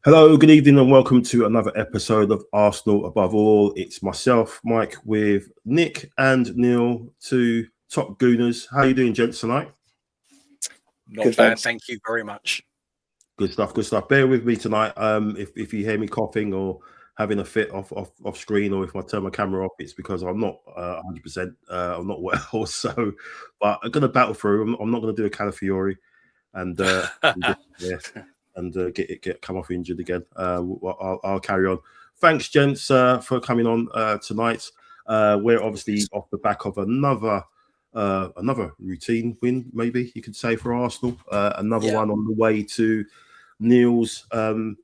Hello, good evening, and welcome to another episode of Arsenal Above All. It's myself, Mike, with Nick and Neil, two top gooners. How are you doing, gents, tonight? Not good, bad, thank you very much. Good stuff, good stuff. Bear with me tonight. If you hear me coughing or having a fit off screen, or if I turn my camera off, it's because I'm not 100%. I'm not well, so but I'm gonna battle through. I'm not gonna do a Calafiore and get come off injured again. I'll carry on. Thanks, gents, for coming on tonight. We're obviously off the back of another routine win, maybe you could say, for Arsenal. Another one on the way to Neil's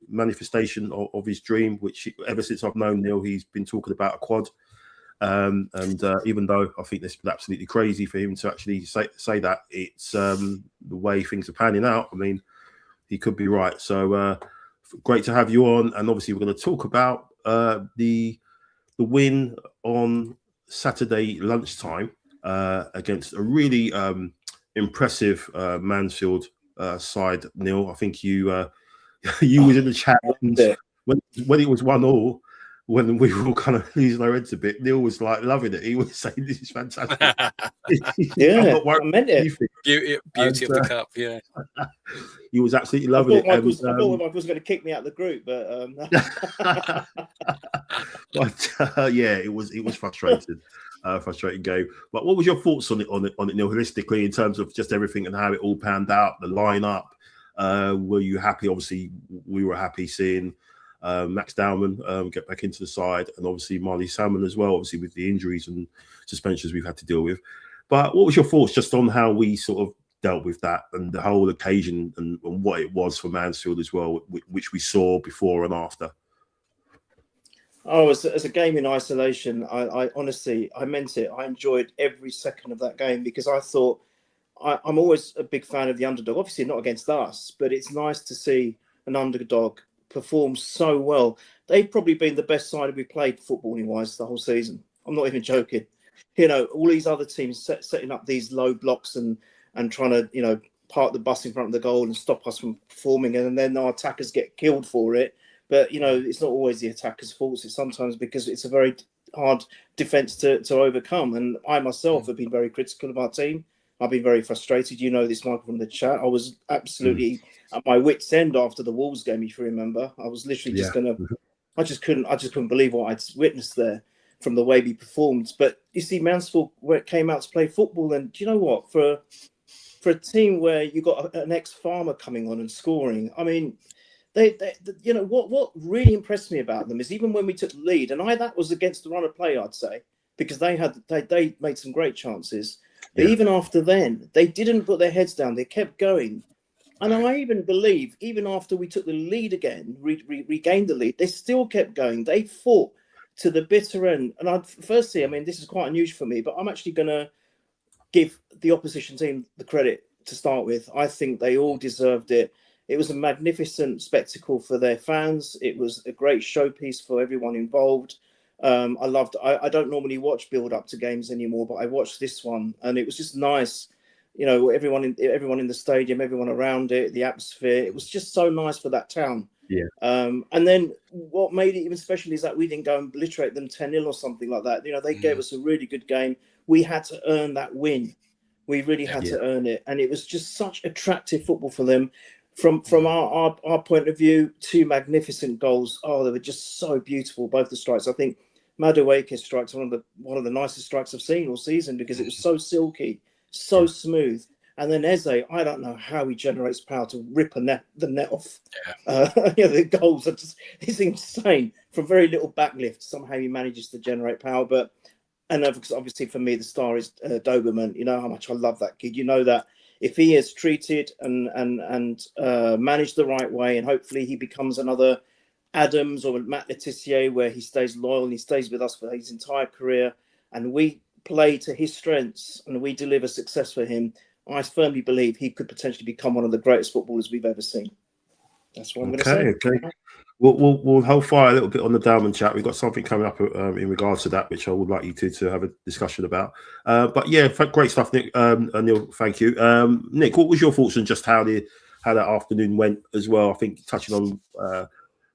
manifestation of his dream, which ever since I've known Neil, he's been talking about a quad. And even though I think this is absolutely crazy for him to actually say that, it's the way things are panning out. I mean, he could be right. So great to have you on. And obviously, we're going to talk about the win on Saturday lunchtime against a really impressive Mansfield side. Neil, I think you was in the chat when it was 1-1. When we were all kind of losing our heads a bit, Neil was like loving it. He was saying, "This is fantastic." Yeah, I meant it. Beauty of the cup. Yeah, he was absolutely loving it. I thought Mike was going to kick me out of the group, but yeah, it was frustrating, frustrating game. But what was your thoughts on it, Neil, holistically, in terms of just everything and how it all panned out, the lineup? Were you happy? Obviously, we were happy seeing Max Dowman get back into the side, and obviously Marli Salmon as well, obviously with the injuries and suspensions we've had to deal with. But what was your thoughts just on how we sort of dealt with that and the whole occasion and what it was for Mansfield as well, which we saw before and after? Oh, as a game in isolation, I honestly, I meant it. I enjoyed every second of that game because I thought I'm always a big fan of the underdog. Obviously not against us, but it's nice to see an underdog perform so well. They've probably been the best side we played footballing wise the whole season. I'm not even joking. You know, all these other teams setting up these low blocks and trying to, you know, park the bus in front of the goal and stop us from performing, and then our attackers get killed for it. But, you know, it's not always the attacker's fault. It's sometimes because it's a very hard defence to overcome. And I myself have been very critical of our team. I've been very frustrated. You know this, Michael, from the chat. I was absolutely at my wit's end after the Wolves game, if you remember. I was literally just I just couldn't believe what I'd witnessed there from the way we performed. But you see, Mansfield, where it came out to play football, and do you know what? For a team where you got an ex-farmer coming on and scoring, I mean, they you know what really impressed me about them is even when we took the lead, and that was against the run of play, I'd say, because they made some great chances. But even after then, they didn't put their heads down. They kept going. And I even believe, even after we took the lead again, regained the lead, they still kept going. They fought to the bitter end. And firstly, I mean, this is quite unusual for me, but I'm actually going to give the opposition team the credit to start with. I think they all deserved it. It was a magnificent spectacle for their fans. It was a great showpiece for everyone involved. I loved. I don't normally watch build up to games anymore, but I watched this one, and it was just nice. You know, everyone in the stadium, everyone around it, the atmosphere. It was just so nice for that town. Yeah. And then what made it even special is that we didn't go and obliterate them 10-0 or something like that. You know, they gave us a really good game. We had to earn that win. We really had to earn it, and it was just such attractive football for them. From our point of view, two magnificent goals. Oh, they were just so beautiful, both the strikes. I think Madueke's strikes one of the nicest strikes I've seen all season because it was so silky, so smooth. And then Eze, I don't know how he generates power to rip the net off. You know, the goals are it's insane. From very little backlift, somehow he manages to generate power. And obviously for me, the star is Doberman. You know how much I love that kid. You know that if he is treated and managed the right way, and hopefully he becomes another Adams or Matt Letitia, where he stays loyal and he stays with us for his entire career, and we play to his strengths and we deliver success for him, I firmly believe he could potentially become one of the greatest footballers we've ever seen. That's what I'm going to say. Okay. We'll hold fire a little bit on the Dowman chat. We've got something coming up in regards to that, which I would like you to have a discussion about. But yeah, great stuff, Nick. Neil, thank you. Nick, what was your thoughts on just how that afternoon went as well? I think touching on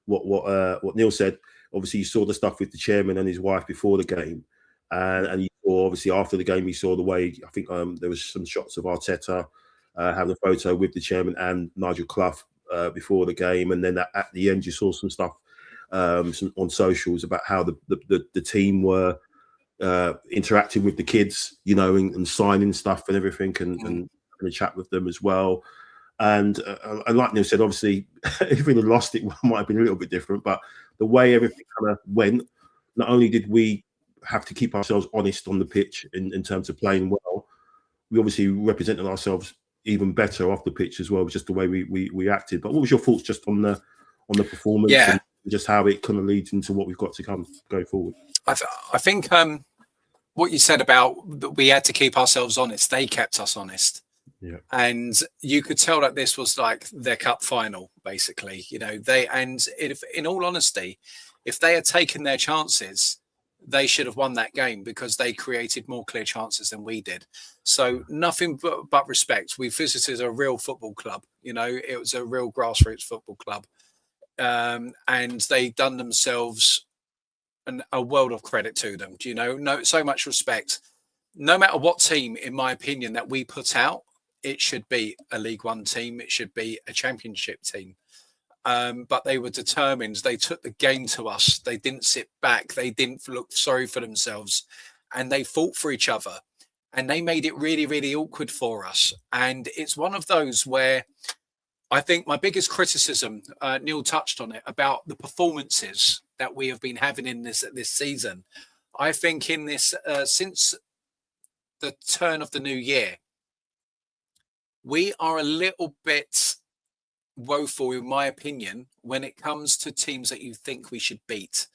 what Neil said. Obviously, you saw the stuff with the chairman and his wife before the game, and you saw obviously after the game, you saw the way I think there was some shots of Arteta having a photo with the chairman and Nigel Clough before the game, and then at the end, you saw some stuff on socials about how the team were interacting with the kids, and signing stuff and everything, and having a chat with them as well. And like Neil said, obviously, if we'd have lost it, might have been a little bit different. But the way everything kind of went, not only did we have to keep ourselves honest on the pitch in terms of playing well, we obviously represented ourselves even better off the pitch as well, just the way we acted. But what was your thoughts just on the performance and just how it kind of leads into what we've got to go forward? I think what you said about that we had to keep ourselves honest, they kept us honest. Yeah. And you could tell that this was like their cup final, basically. In all honesty, if they had taken their chances, they should have won that game because they created more clear chances than we did. So nothing but respect. We visited a real football club, it was a real grassroots football club. And they done themselves a world of credit to them. So much respect. No matter what team, in my opinion, that we put out, it should be a League One team. It should be a Championship team. But they were determined. They took the game to us. They didn't sit back. They didn't look sorry for themselves. And they fought for each other. And they made it really, really awkward for us. And it's one of those where I think my biggest criticism, Neil touched on it, about the performances that we have been having in this season. I think in this, since the turn of the new year, we are a little bit woeful, in my opinion, when it comes to teams that you think we should beat.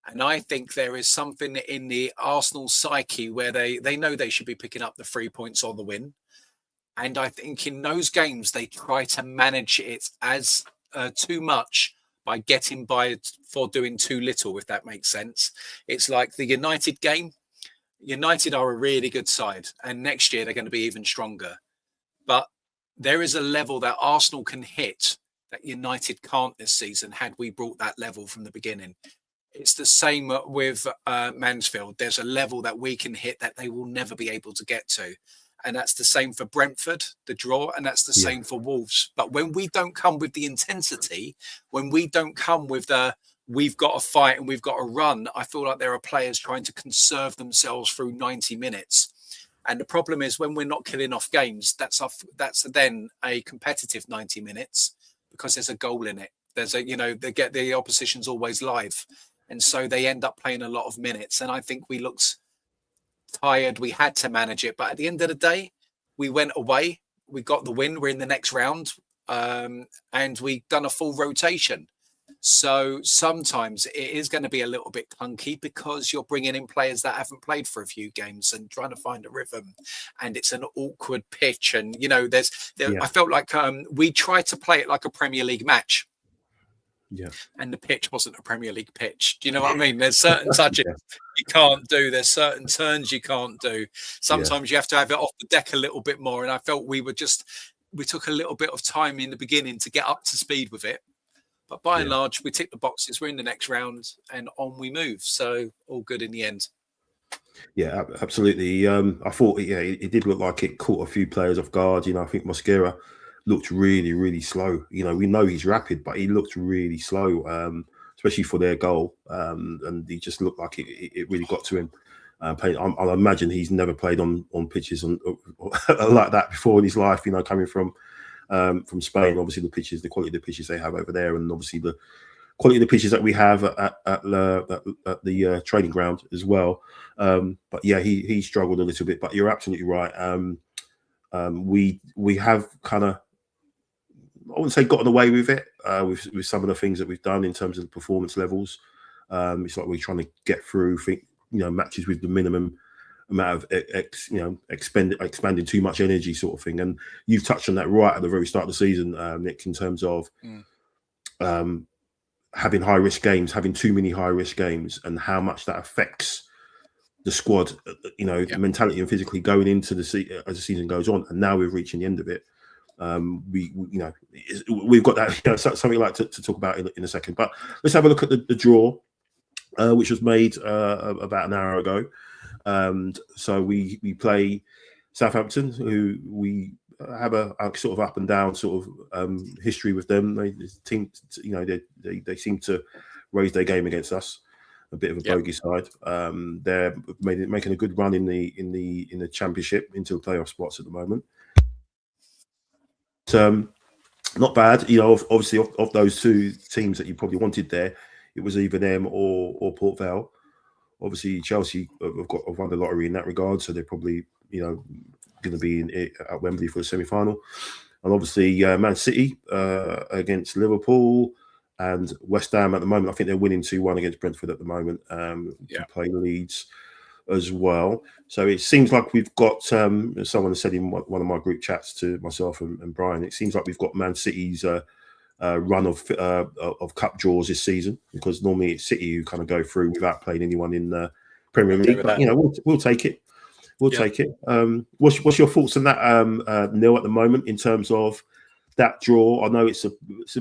And I think there is something in the Arsenal psyche where they know they should be picking up the 3 points or the win. And I think in those games, they try to manage it as too much by getting by for doing too little, if that makes sense. It's like the United game. United are a really good side. And next year, they're going to be even stronger. But there is a level that Arsenal can hit that United can't this season had we brought that level from the beginning. It's the same with Mansfield. There's a level that we can hit that they will never be able to get to. And that's the same for Brentford, the draw, and that's the same for Wolves. But when we don't come with the intensity, when we don't come with the we've got to fight and we've got to run, I feel like there are players trying to conserve themselves through 90 minutes. And the problem is when we're not killing off games, that's then a competitive 90 minutes because there's a goal in it. There's they get the opposition's always live. And so they end up playing a lot of minutes. And I think we looked tired. We had to manage it. But at the end of the day, we went away. We got the win. We're in the next round. And we done a full rotation. So sometimes it is going to be a little bit clunky because you're bringing in players that haven't played for a few games and trying to find a rhythm, and it's an awkward pitch. And I felt like we tried to play it like a Premier League match. Yeah, and the pitch wasn't a Premier League pitch. Do you know what I mean? There's certain touches you can't do. There's certain turns you can't do. Sometimes you have to have it off the deck a little bit more. And I felt we took a little bit of time in the beginning to get up to speed with it. But by and large, we tick the boxes. We're in the next round and on we move. So all good in the end. Yeah, absolutely. I thought, it did look like it caught a few players off guard. I think Mosquera looked really, really slow. We know he's rapid, but he looked really slow, especially for their goal. And he just looked like it really got to him. I imagine he's never played on pitches like that before in his life, coming from Spain. Obviously, the quality of the pitches they have over there, and obviously the quality of the pitches that we have at the training ground as well. But yeah, he struggled a little bit. But you're absolutely right. We have kind of, I wouldn't say gotten away with it with some of the things that we've done in terms of the performance levels. It's like we're trying to get through matches with the minimum amount of expanding too much energy sort of thing. And you've touched on that right at the very start of the season, Nick, in terms of having high risk games, having too many high risk games, and how much that affects the squad, mentality and physically going into as the season goes on. And now we're reaching the end of it. We've got that, something like to talk about in a second. But let's have a look at the draw, which was made about an hour ago. So we play Southampton, who we have a sort of up and down sort of history with them. They seem to raise their game against us. A bit of a bogey side. They're making a good run in the championship into the playoff spots at the moment. Not bad. Obviously of those two teams that you probably wanted there, it was either them or Port Vale. Obviously Chelsea have won the lottery in that regard, so they're probably going to be at Wembley for the semi-final. And obviously Man City against Liverpool. And West Ham at the moment, I think they're winning 2-1 against Brentford at the moment. Play Leeds as well. So it seems like we've got, someone said in one of my group chats to myself and Brian, it seems like we've got Man City's run of cup draws this season, because normally it's City who kind of go through without playing anyone in the Premier League. But, we'll take it. We'll take it. What's your thoughts on that, Neil, at the moment, in terms of that draw? I know it's a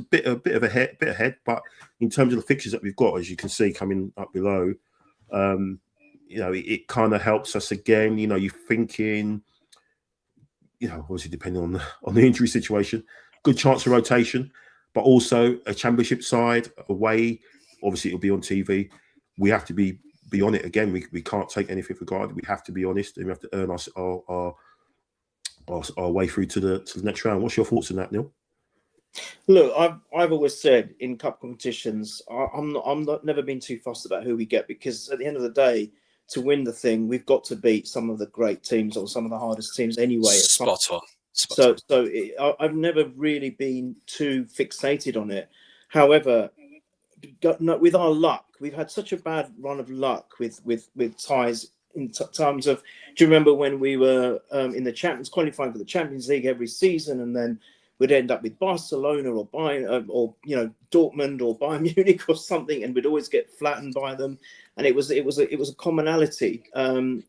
bit of ahead, but in terms of the fixtures that we've got, as you can see coming up below, it kind of helps us again. You're thinking, obviously depending on the injury situation, good chance of rotation, but also a championship side away. Obviously, it'll be on TV. We have to be on it again. We can't take anything for granted. We have to be honest, and we have to earn our way through to the next round. What's your thoughts on that, Neil? Look, I've always said in cup competitions, I'm not never been too fussed about who we get, because at the end of the day, to win the thing, we've got to beat some of the great teams or some of the hardest teams anyway. Spot on. I've never really been too fixated on it. However, with our luck, we've had such a bad run of luck with ties in terms of. Do you remember when we were in the Champions, qualifying for the Champions League every season, and then we'd end up with Barcelona or Bayern or Dortmund or Bayern Munich or something, and we'd always get flattened by them. And it was a commonality.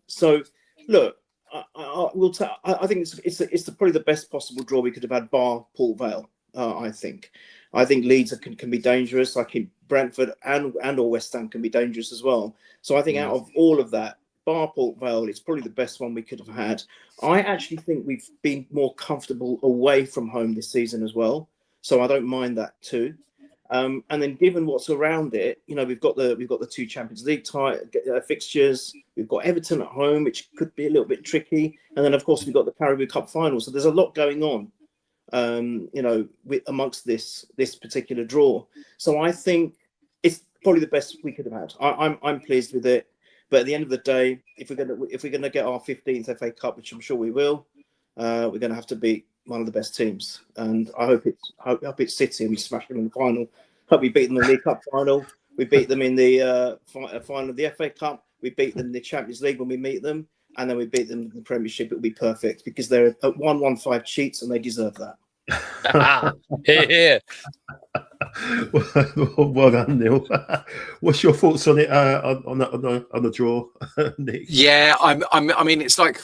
So look, I think it's probably the best possible draw we could have had, bar Port Vale. I think Leeds can be dangerous. I think Brentford and or West Ham can be dangerous as well. So I think out of all of that, bar Port Vale, it's probably the best one we could have had. I actually think we've been more comfortable away from home this season as well, so I don't mind that too. And then given what's around it, we've got the two Champions League fixtures. We've got Everton at home, which could be a little bit tricky, and then of course we've got the Carabao Cup final. So there's a lot going on, amongst this particular draw. So I think it's probably the best we could have had. I'm pleased with it. But at the end of the day, if we're gonna get our 15th FA Cup, which I'm sure we will, we're gonna have to beat one of the best teams. And I hope it's City and we smash them in the final. Hope we beat them in the League Cup final. We beat them in the final of the FA Cup. We beat them in the Champions League when we meet them, and then we beat them in the Premiership. It will be perfect, because they're at 1-1-5 cheats and they deserve that. Here. Well done, Neil. What's your thoughts on it, on the draw, Nick? Yeah, I mean, it's like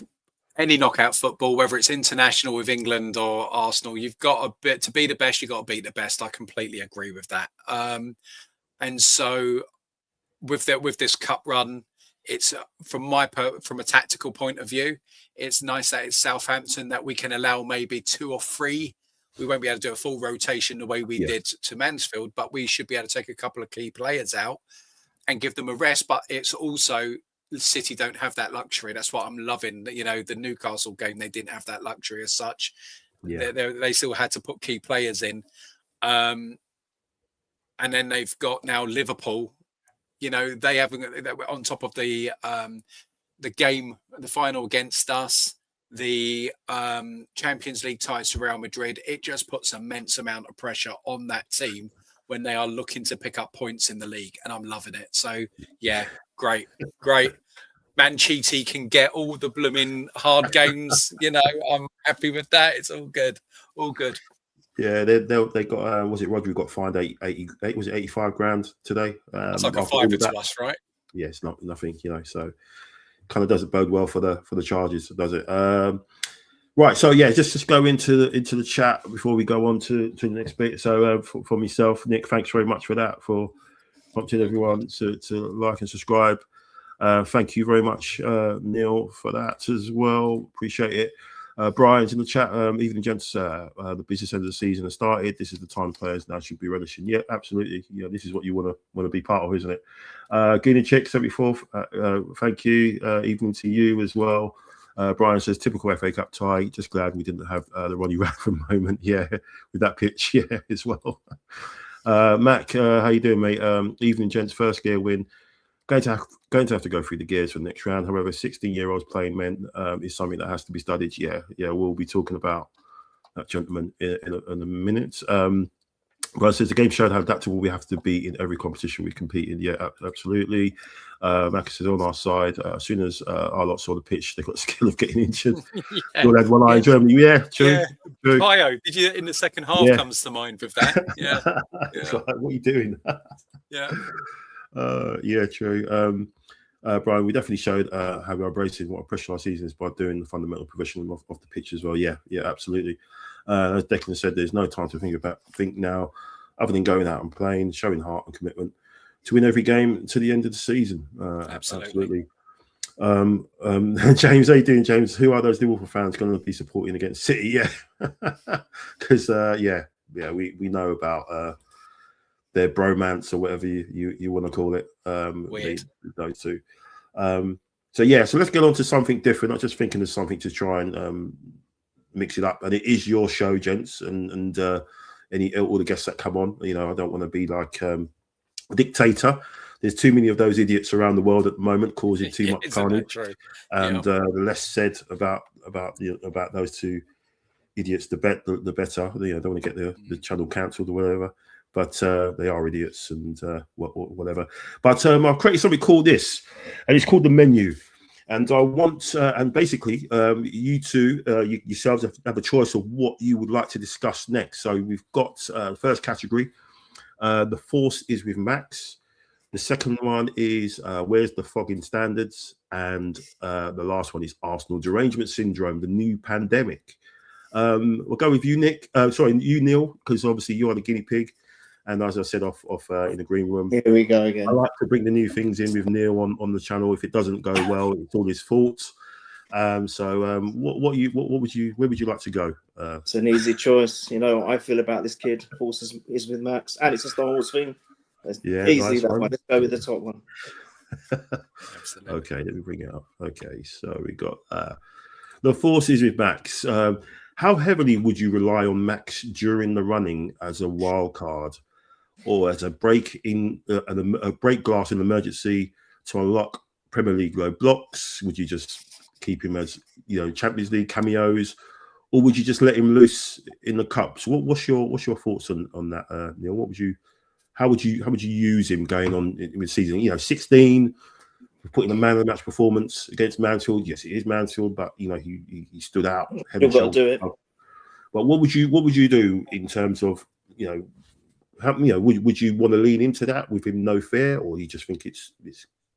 any knockout football, whether it's international with England or Arsenal, you've got to be the best. You've got to beat the best. I completely agree with that. And so with this cup run, it's from a tactical point of view, it's nice that it's Southampton, that we can allow maybe 2 or 3. We won't be able to do a full rotation the way we did to Mansfield, but we should be able to take a couple of key players out and give them a rest. But it's also, City don't have that luxury. That's what I'm loving. The Newcastle game, they didn't have that luxury as such. Yeah. They still had to put key players in. And then they've got now Liverpool. They haven't, on top of the game, the final against us, the Champions League ties to Real Madrid. It just puts immense amount of pressure on that team when they are looking to pick up points in the league, and I'm loving it. So yeah, great. Manchete can get all the blooming hard games. I'm happy with that. It's all good. Yeah, they got. Was it Rodri got fined 80? Was it 85 grand today? It's like a fiver to us, right? Yeah, it's nothing. So kind of doesn't bode well for the charges, does it? Right, so yeah, just go into the chat before we go on to the next bit. So for myself, Nick, thanks very much for that, for prompting everyone to like and subscribe. Thank you very much, Neil, for that as well. Appreciate it. Brian's in the chat. Evening, gents. The business end of the season has started. This is the time players now should be relishing. Yeah, absolutely. Yeah, this is what you want to be part of, isn't it? Guinea Chick 74. Thank you. Evening to you as well. Brian says typical FA Cup tie. Just glad we didn't have the Ronnie Radford moment. Yeah, with that pitch. Yeah, as well. Mac, how you doing, mate? Evening, gents. First gear win. Going to have to go through the gears for the next round. However, 16-year-olds playing men is something that has to be studied. Yeah, we'll be talking about that, gentleman, in a minute. But says the game showed how adaptable we have to be in every competition we compete in. Yeah, absolutely. Max is on our side. As soon as our lot saw the pitch, they got the skill of getting injured. Still had one eye in Germany. Yeah, true. True. Bio, did you in the second half comes to mind with that? Yeah. It's like, what are you doing? Yeah. Yeah, true. Brian, we definitely showed how we are embracing what a pressure our season is by doing the fundamental provision of the pitch as well. Yeah, absolutely. As Declan said, there's no time to think now, other than going out and playing, showing heart and commitment to win every game to the end of the season. Absolutely. James, how you doing, James? Who are those Liverpool fans going to be supporting against City? Yeah, because we know about their bromance or whatever you want to call it. Weird. Those two. So let's get on to something different. Not just thinking of something to try and mix it up. And it is your show, gents, and all the guests that come on. You know, I don't want to be like a dictator. There's too many of those idiots around the world at the moment causing too much carnage. And the less said about those two idiots, the better. You know, don't want to get the channel cancelled or whatever. But they are idiots and whatever. But I've created something called this, and it's called the menu. And I want, and basically, you two, yourselves have a choice of what you would like to discuss next. So we've got the first category. The force is with Max. The second one is where's the fogging standards? And the last one is Arsenal Derangement Syndrome, the new pandemic. We'll go with you, Nick. You, Neil, because obviously you are the guinea pig. And as I said off in the green room, here we go again. I like to bring the new things in with Neil on the channel. If it doesn't go well, it's all his fault. Where would you like to go? It's an easy choice. You know what I feel about this kid. Force is with Max, and it's a Star Wars thing. Easy nice that one. Let's go with the top one. Okay, let me bring it up. Okay, so we got the force is with Max. How heavily would you rely on Max during the running as a wild card? Or as a break glass in emergency to unlock Premier League low blocks? Would you just keep him as Champions League cameos, or would you just let him loose in the cups? What's your thoughts on that, Neil? How would you use him going on in the season? 16, putting a man of the match performance against Mansfield. Yes, it is Mansfield, but he stood out. You've got to do it. But what would you do in terms of would you want to lean into that with him, no fear, or you just think it's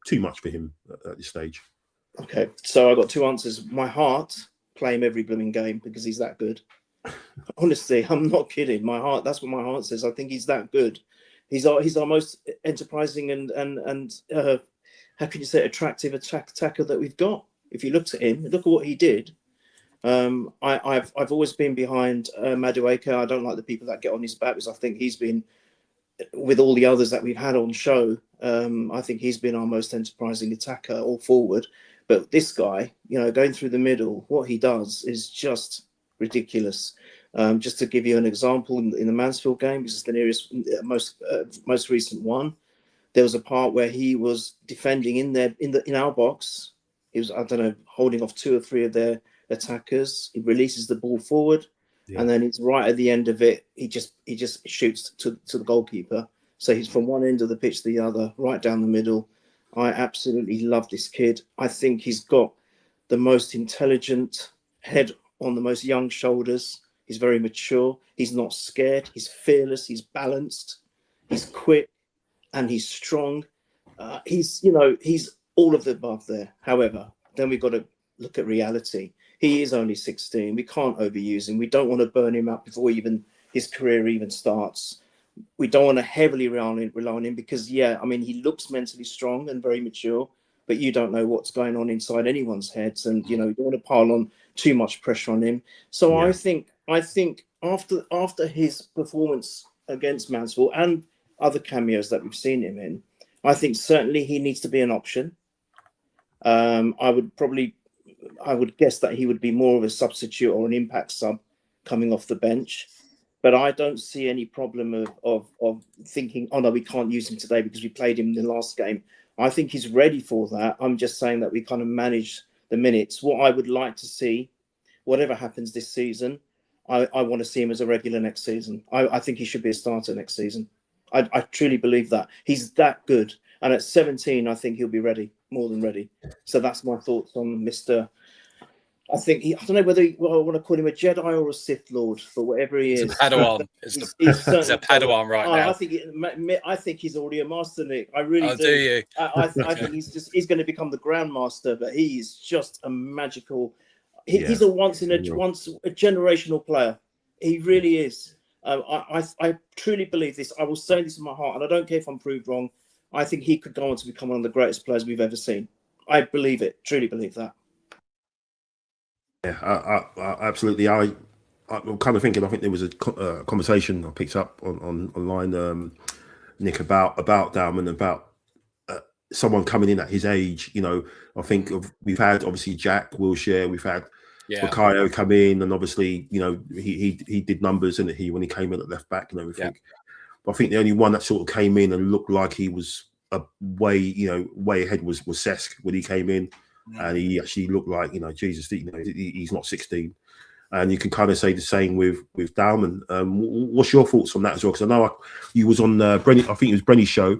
too much for him at this stage? Okay, so I got two answers. My heart, play him every blooming game because he's that good. Honestly, I'm not kidding. My heart, that's what my heart says. I think he's that good. He's our most enterprising and how can you say attractive attacker that we've got. If you looked at him, look at what he did. I've always been behind Madueke. I don't like the people that get on his back because I think he's been, with all the others that we've had on show, I think he's been our most enterprising attacker all forward. But this guy, going through the middle, what he does is just ridiculous. Just to give you an example, in the Mansfield game, this is the nearest, most recent one. There was a part where he was defending in our box. He was, holding off 2 or 3 of their attackers. He releases the ball forward, and then it's right at the end of it. He just shoots to the goalkeeper. So he's from one end of the pitch to the other, right down the middle. I absolutely love this kid. I think he's got the most intelligent head on the most young shoulders. He's very mature. He's not scared. He's fearless. He's balanced. He's quick, and he's strong. He's all of the above there. However, then we've got to look at reality. He is only 16. We can't overuse him. We don't want to burn him out before even his career even starts. We don't want to heavily rely on him because, yeah, I mean, he looks mentally strong and very mature, but you don't know what's going on inside anyone's heads, and you don't want to pile on too much pressure on him. So I think after his performance against Mansfield and other cameos that we've seen him in, I think certainly he needs to be an option. I would guess that he would be more of a substitute or an impact sub coming off the bench. But I don't see any problem of thinking, oh no, we can't use him today because we played him in the last game. I think he's ready for that. I'm just saying that we kind of manage the minutes. What I would like to see, whatever happens this season, I want to see him as a regular next season. I think he should be a starter next season. I truly believe that. He's that good. And at 17, I think he'll be ready, more than ready. So that's my thoughts on Mr. I think I don't know whether I want to call him a Jedi or a Sith Lord, but whatever he is, he's a Padawan. He's a Padawan right now. I think he's already a master, Nick. I really do. Do you? I think he's going to become the Grandmaster, but he is just a magical. He's a once a generational player. He really is. I truly believe this. I will say this in my heart, and I don't care if I'm proved wrong. I think he could go on to become one of the greatest players we've ever seen. I believe it. Truly believe that. Yeah, I absolutely. I'm kind of thinking. I think there was a conversation I picked up online, Nick, about Dowman, about someone coming in at his age. I think we've had obviously Jack Wilshere, we've had Bukayo come in, and obviously he did numbers and when he came in at left back and everything. Yeah. But I think the only one that sort of came in and looked like he was way ahead was Cesc when he came in. And he actually looked like, Jesus, he's not 16. And you can kind of say the same with Dowman. What's your thoughts on that as well? Because I know you was on Brenny, I think it was Brenny's show,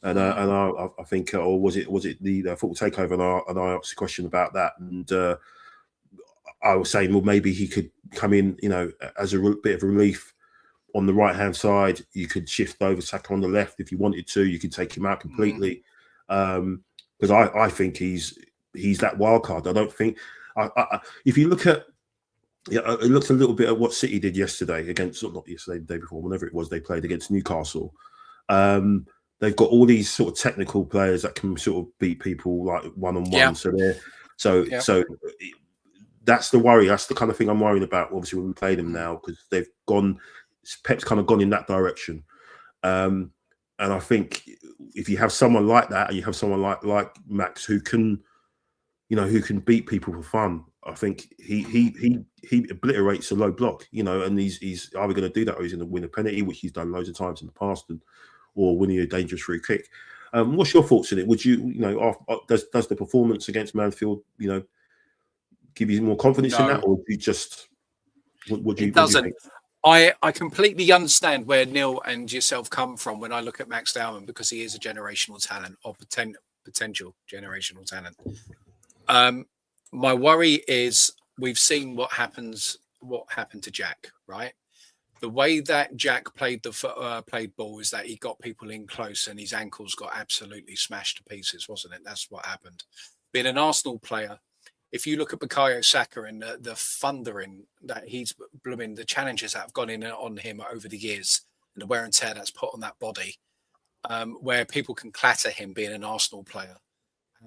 and I think, or was it the Football Takeover? And I asked a question about that, and I was saying, well, maybe he could come in, as a bit of relief on the right hand side. You could shift over Saka on the left if you wanted to. You could take him out completely, because I think he's that wild card. I don't think. If you look at, it looks a little bit at what City did yesterday against, not yesterday, the day before, whenever it was, they played against Newcastle. They've got all these sort of technical players that can sort of beat people like one-on-one. Yeah. So that's the worry. That's the kind of thing I'm worrying about. Obviously, when we play them now, because Pep's kind of gone in that direction. And I think if you have someone like that, and you have someone like Max who can beat people for fun, I think he obliterates a low block, and he's either going to do that or he's going to win a penalty, which he's done loads of times in the past, or winning a dangerous free kick. What's your thoughts on it? Would you, does the performance against Mansfield, give you more confidence in that, or do you just? It doesn't. I completely understand where Neil and yourself come from when I look at Max Dowman, because he is a generational talent, or potential generational talent. My worry is we've seen what happened to Jack, right? The way that Jack played ball is that he got people in close and his ankles got absolutely smashed to pieces, wasn't it? That's what happened. Being an Arsenal player, if you look at Bukayo Saka and the thundering that he's blooming, the challenges that have gone in on him over the years, and the wear and tear that's put on that body, where people can clatter him being an Arsenal player.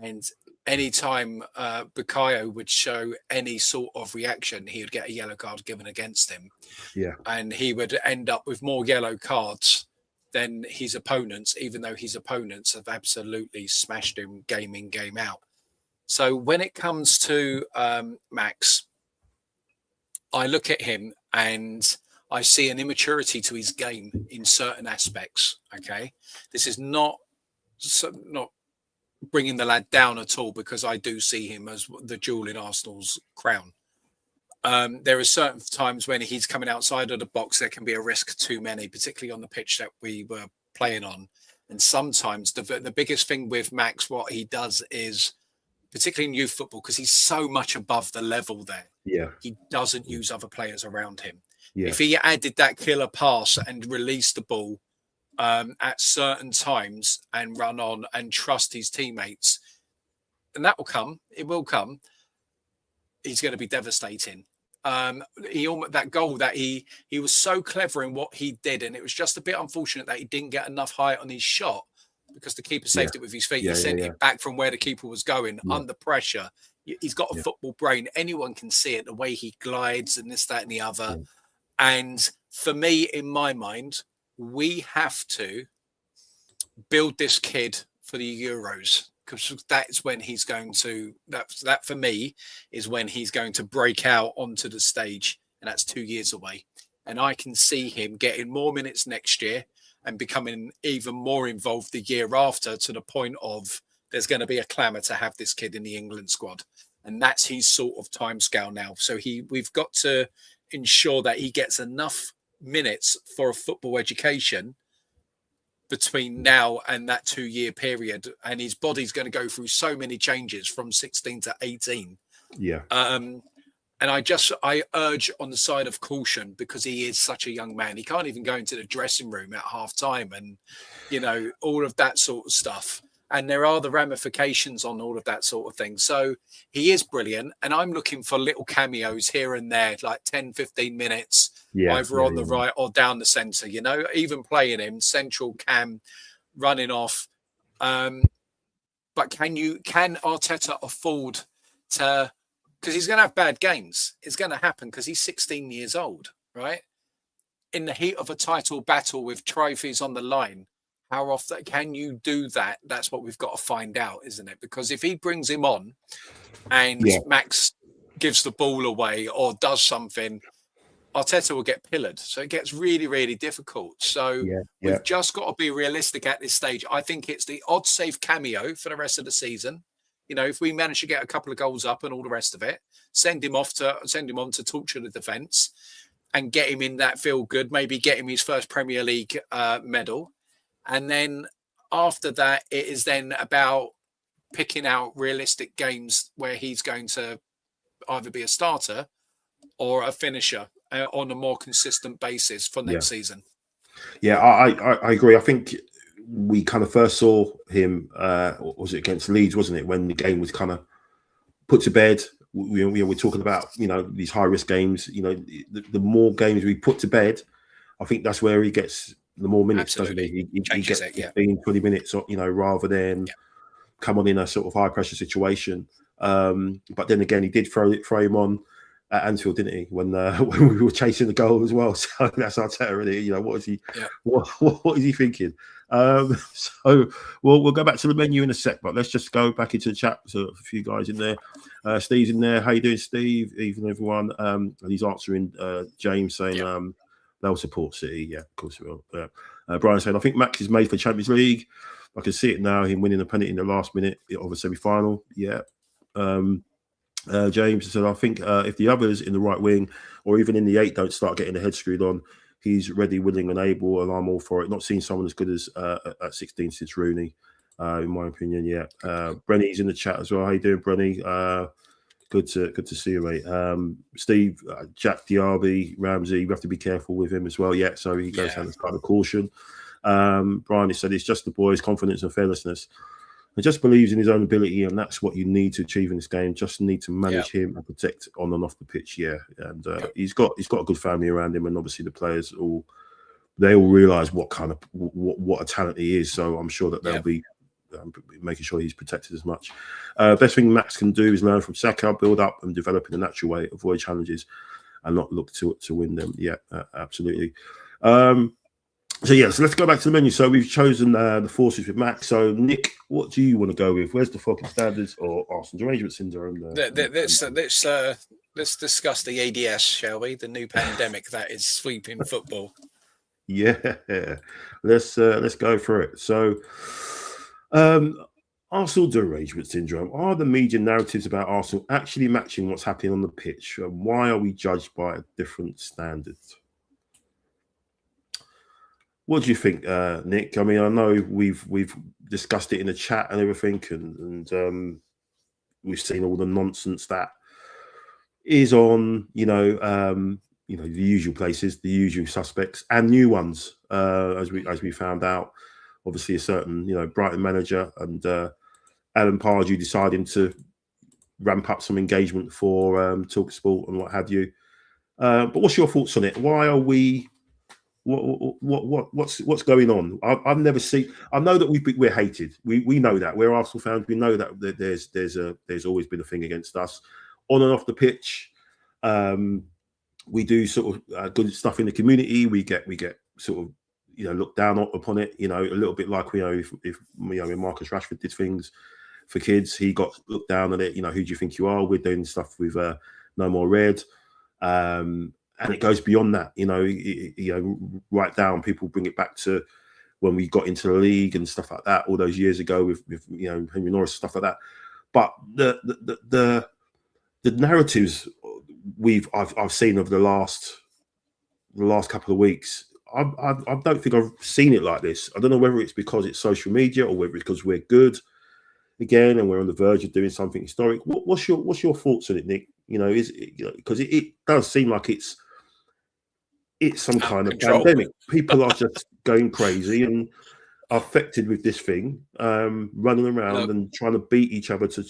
And anytime Bukayo would show any sort of reaction, he would get a yellow card given against him. Yeah. And he would end up with more yellow cards than his opponents, even though his opponents have absolutely smashed him game in, game out. So when it comes to Max, I look at him and I see an immaturity to his game in certain aspects. Okay. This is not bringing the lad down at all, because I do see him as the jewel in Arsenal's crown. There are certain times when he's coming outside of the box, there can be a risk too many, particularly on the pitch that we were playing on. And sometimes the biggest thing with Max, what he does is, particularly in youth football, because he's so much above the level there, he doesn't use other players around him. If he added that killer pass and released the ball at certain times and run on and trust his teammates, and that will come, it will come. he's going to be devastating. That goal that he was so clever in what he did, and it was just a bit unfortunate that he didn't get enough height on his shot because the keeper saved it with his feet. He sent it back from where the keeper was going under pressure. He's got a football brain. Anyone can see it, the way he glides and this, that, and the other. And for me, in my mind, we have to build this kid for the Euros, because that's when he's going to, that for me is when he's going to break out onto the stage, and that's 2 years away. And I can see him getting more minutes next year and becoming even more involved the year after, to the point of there's going to be a clamour to have this kid in the England squad. And that's his sort of timescale now. So we've got to ensure that he gets enough minutes for a football education between now and that 2 year period, and his body's going to go through so many changes from 16 to 18. And I urge on the side of caution, because he is such a young man. He can't even go into the dressing room at half time, and all of that sort of stuff. And there are the ramifications on all of that sort of thing. So he is brilliant, and I'm looking for little cameos here and there, like 10, 15 minutes, either on the right or down the centre, even playing him central cam, running off. But can Arteta afford to, because he's going to have bad games. It's going to happen because he's 16 years old, right? In the heat of a title battle with trophies on the line, how often can you do that? That's what we've got to find out, isn't it? Because if he brings him on and Max gives the ball away or does something, Arteta will get pillared. So it gets really, really difficult. So we've just got to be realistic at this stage. I think it's the odd safe cameo for the rest of the season. If we manage to get a couple of goals up and all the rest of it, send him on to torture the defence and get him in that feel good, maybe get him his first Premier League medal. And then after that, it is then about picking out realistic games where he's going to either be a starter or a finisher on a more consistent basis for next season. Yeah, I agree. I think we kind of first saw him, was it against Leeds, wasn't it, when the game was kind of put to bed. We're talking about, these high-risk games. The more games we put to bed, I think that's where he gets the more minutes, doesn't he? He gets 15, 20 minutes, rather than come on in a sort of high-pressure situation. But then again, he did throw him on at Anfield, didn't he? When we were chasing the goal as well. So that's Arteta, really. What is he? Yeah. What is he thinking? So we'll go back to the menu in a sec, but let's just go back into the chat. So a few guys in there. Steve's in there. How you doing, Steve? Even everyone. And he's answering James saying they'll support City. Yeah, of course we will. Brian saying, I think Max is made for Champions League. I can see it now, him winning a penalty in the last minute of a semi-final. Yeah. James said, I think if the others in the right wing or even in the 8 don't start getting the head screwed on, he's ready, willing and able, and I'm all for it. Not seen someone as good as at 16 since Rooney, in my opinion. Yeah. Brenny's in the chat as well. How you doing, Brenny? Good to see you, mate. Steve, Jack Diaby, Ramsey, we have to be careful with him as well. Yeah, so he goes down as kind of caution. Brian, he said it's just the boys' confidence and fearlessness. He just believes in his own ability, and that's what you need to achieve in this game. Just need to manage him and protect on and off the pitch. Yeah, and he's got a good family around him, and obviously the players all realise what kind of what a talent he is. So I'm sure that they'll be making sure he's protected as much. Best thing Max can do is learn from Saka, build up and develop in a natural way, avoid challenges, and not look to win them. Yeah, absolutely. So let's go back to the menu. So we've chosen the forces with Max. So Nick, what do you want to go with? Where's the fucking standards or Arsenal Derangement Syndrome? Let's discuss the ADS, shall we? The new pandemic that is sweeping football. Yeah, let's go for it. So, Arsenal Derangement Syndrome. Are the media narratives about Arsenal actually matching what's happening on the pitch? And why are we judged by a different standard? What do you think, Nick? I mean, I know we've discussed it in the chat and everything, and we've seen all the nonsense that is on, the usual places, the usual suspects, and new ones, as we found out. Obviously, a certain Brighton manager and Alan Pardew deciding to ramp up some engagement for TalkSport and what have you. But what's your thoughts on it? Why are we? What's going on? I've never seen. I know that we're hated. We know that we're Arsenal fans. We know that there's always been a thing against us on and off the pitch. We do sort of good stuff in the community. We get sort of looked down upon it. A little bit like if when Marcus Rashford did things for kids, he got looked down on it. Who do you think you are? We're doing stuff with No More Red. And it goes beyond that, right down. People bring it back to when we got into the league and stuff like that all those years ago with Henry Norris, stuff like that. But the narratives I've seen of the last couple of weeks, I don't think I've seen it like this. I don't know whether it's because it's social media or whether it's because we're good again and we're on the verge of doing something historic. What's your thoughts on it, Nick? Is because it does seem like it's some kind of pandemic. People are just going crazy and are affected with this thing, running around and trying to beat each other to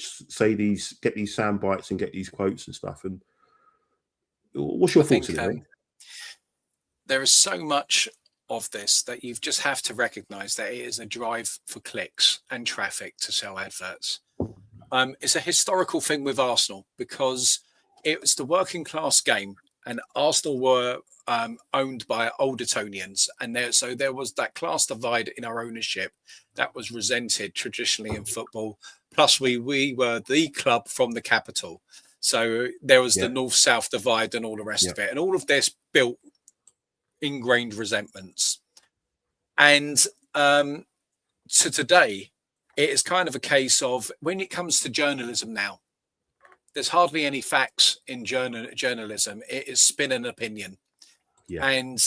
get these sound bites and get these quotes and stuff. And what's your thoughts on it? There is so much of this that you just have to recognise that it is a drive for clicks and traffic to sell adverts. It's a historical thing with Arsenal because it was the working class game, and Arsenal were owned by old Etonians, and there was that class divide in our ownership that was resented traditionally in football. Plus, we were the club from the capital, so there was the north-south divide and all the rest of it, and all of this built ingrained resentments. And to today, it is kind of a case of when it comes to journalism now, there's hardly any facts in journalism. It is spin and opinion. Yeah. And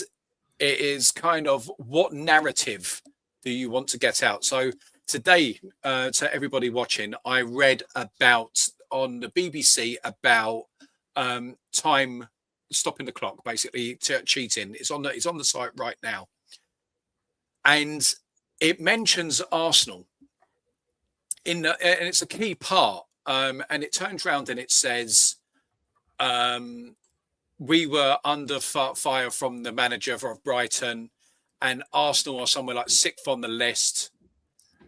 it is kind of what narrative do you want to get out? So today, to everybody watching, I read about on the BBC about time stopping the clock, basically cheating. It's on the site right now, and it mentions Arsenal and it's a key part. And it turns around and it says, we were under fire from the manager of Brighton, and Arsenal are somewhere like 6th on the list.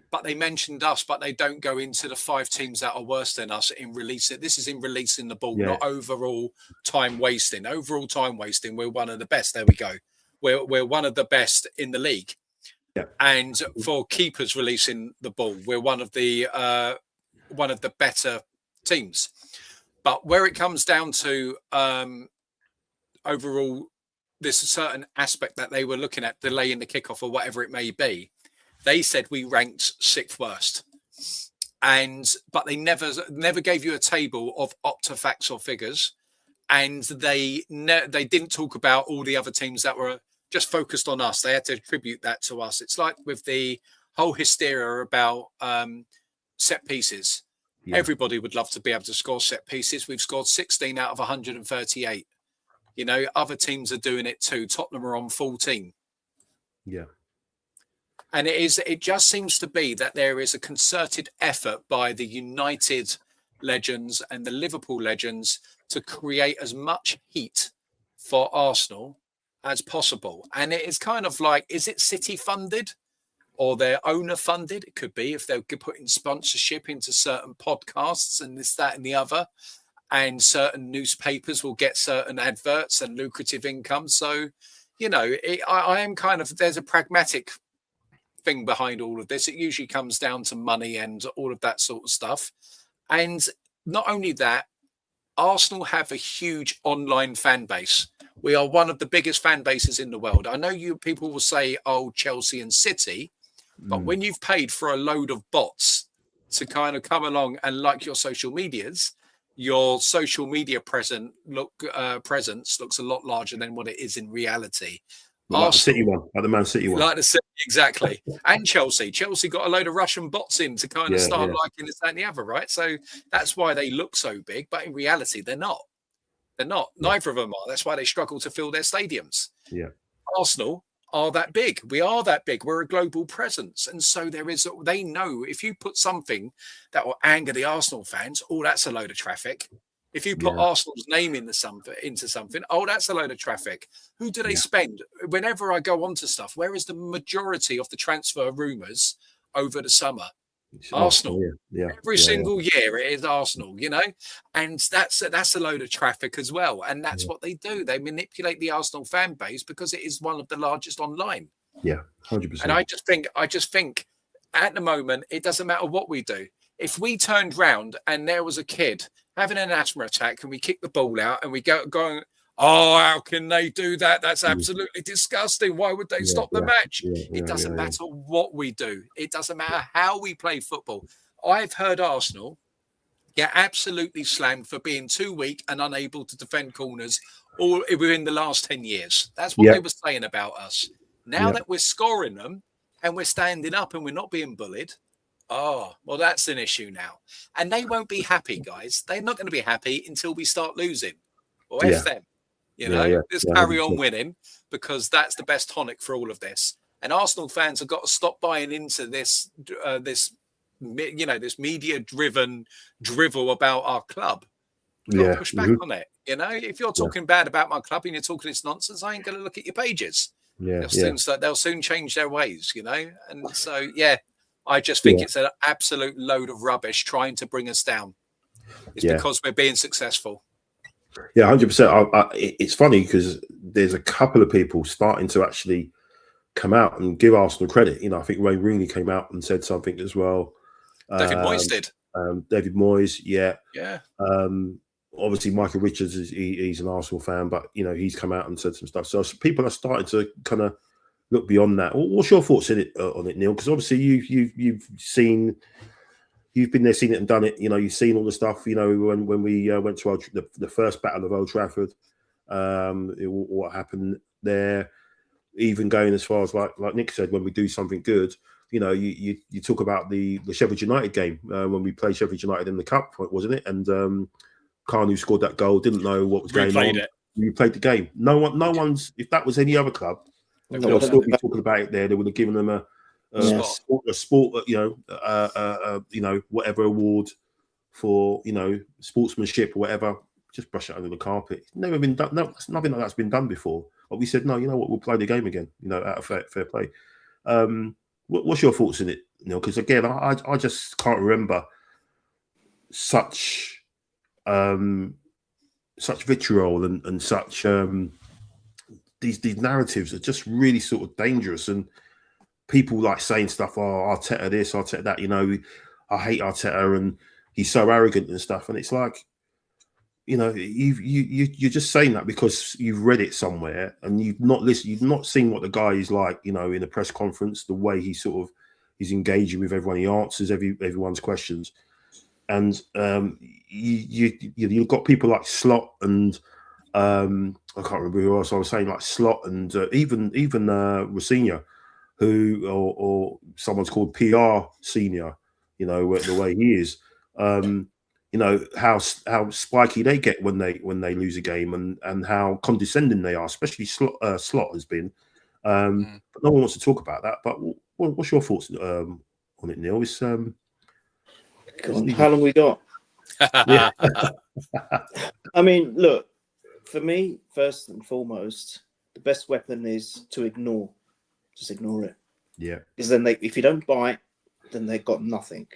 But they mentioned us, but they don't go into the 5 teams that are worse than us in releasing. This is in releasing the ball, not overall time wasting. Overall time wasting, we're one of the best. There we go. We're one of the best in the league. Yeah. And for keepers releasing the ball, we're one of the better teams. But where it comes down to overall, this certain aspect that they were looking at, delaying the kickoff or whatever it may be, they said we ranked 6th worst. But they never gave you a table of Opta facts or figures, and they didn't talk about all the other teams that were just focused on us. They had to attribute that to us. It's like with the whole hysteria about set pieces. Yeah. Everybody would love to be able to score set pieces. We've scored 16 out of 138. Other teams are doing it too. Tottenham are on 14. Yeah. And it just seems to be that there is a concerted effort by the United legends and the Liverpool legends to create as much heat for Arsenal as possible. And it is kind of like, is it City funded or their owner funded? It could be if they're putting sponsorship into certain podcasts and this, that, and the other. And certain newspapers will get certain adverts and lucrative income. So, I am kind of, there's a pragmatic thing behind all of this. It usually comes down to money and all of that sort of stuff. And not only that, Arsenal have a huge online fan base. We are one of the biggest fan bases in the world. I know people will say, oh, Chelsea and City, but when you've paid for a load of bots to kind of come along and like your social medias, your social media presence looks a lot larger than what it is in reality. Like the City one, like the Man City one. Like the City, exactly. And Chelsea. Chelsea got a load of Russian bots in to kind of start liking this, that, and the other, right? So that's why they look so big. But in reality, they're not. They're not. Yeah. Neither of them are. That's why they struggle to fill their stadiums. Yeah. Arsenal are that big. We are that big. We're a global presence. And so they know if you put something that will anger the Arsenal fans, oh, that's a load of traffic. If you put Arsenal's name into something, oh, that's a load of traffic. Who do they spend? Whenever I go onto stuff, where is the majority of the transfer rumours over the summer? Arsenal. Every single year it is Arsenal, and that's a load of traffic as well. And that's what they do. They manipulate the Arsenal fan base because it is one of the largest online. Yeah, 100%. And I just think at the moment, it doesn't matter what we do. If we turned round and there was a kid having an asthma attack and we kick the ball out and we going, oh, how can they do that? That's absolutely disgusting. Why would they stop the match? It doesn't matter what we do. It doesn't matter how we play football. I've heard Arsenal get absolutely slammed for being too weak and unable to defend corners all within the last 10 years. That's what they were saying about us. Now that we're scoring them and we're standing up and we're not being bullied, oh, well, that's an issue now. And they won't be happy, guys. They're not going to be happy until we start losing. Or F them. Let's carry on winning because that's the best tonic for all of this. And Arsenal fans have got to stop buying into this media-driven drivel about our club. Got to push back on it. If you're talking bad about my club and you're talking this nonsense, I ain't going to look at your pages. They'll soon change their ways. And so I just think it's an absolute load of rubbish trying to bring us down. It's because we're being successful. Yeah, 100%. It's funny because there's a couple of people starting to actually come out and give Arsenal credit. I think Wayne Rooney came out and said something as well. David Moyes did. David Moyes, obviously, Michael Richards he's an Arsenal fan, but he's come out and said some stuff. So people are starting to kind of look beyond that. What's your thoughts on it, Neil? Because obviously you've been there, seen it, and done it. You've seen all the stuff. When we went to the first battle of Old Trafford, what happened there. Even going as far as like Nick said, when we do something good, you talk about the Sheffield United game when we played Sheffield United in the cup, wasn't it? And Khan, who scored that goal, didn't know what was going on. We played the game. No one's. If that was any other club, they would still be talking about it there. They would have given them a sport, whatever award for, sportsmanship or whatever. Just brush it under the carpet. It's never been done. No, nothing like that's been done before. But we said, no, you know what? We'll play the game again. Out of fair play. What's your thoughts on it, Because again, I just can't remember such vitriol and such these narratives are just really sort of dangerous, and people like saying stuff, oh, Arteta this, Arteta that, I hate Arteta and he's so arrogant and stuff. And it's like, you're just saying that because you've read it somewhere and you've not listened, you've not seen what the guy is like, in a press conference, the way he's engaging with everyone, he answers everyone's questions. And you've got people like Slot and I can't remember who else I was saying, like Slot and even Rosinha, who or someone's called PR Senior, the way he is, how spiky they get when they lose a game and how condescending they are, especially Slot has been. But no one wants to talk about that. But what's your thoughts on it, Neil? It's how long we got? I mean, look, for me, first and foremost, the best weapon is to ignore. Just ignore it. Yeah. Because then if you don't bite, then they've got nothing.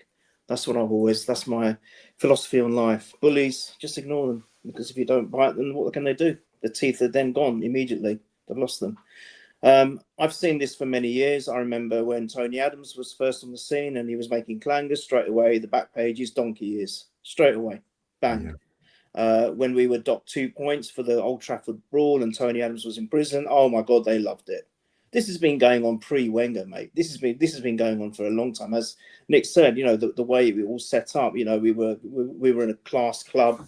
That's that's my philosophy on life. Bullies, just ignore them. Because if you don't bite them, what can they do? The teeth are then gone immediately. They've lost them. I've seen this for many years. I remember when Tony Adams was first on the scene and he was making clangers, straight away, the back pages, donkey ears. Straight away. Bang. Yeah. When we were docked 2 points for the Old Trafford brawl and Tony Adams was in prison, oh my God, they loved it. This has been going on pre-Wenger, mate. This has been going on for a long time. As Nick said, the way we all set up, we were in a class club.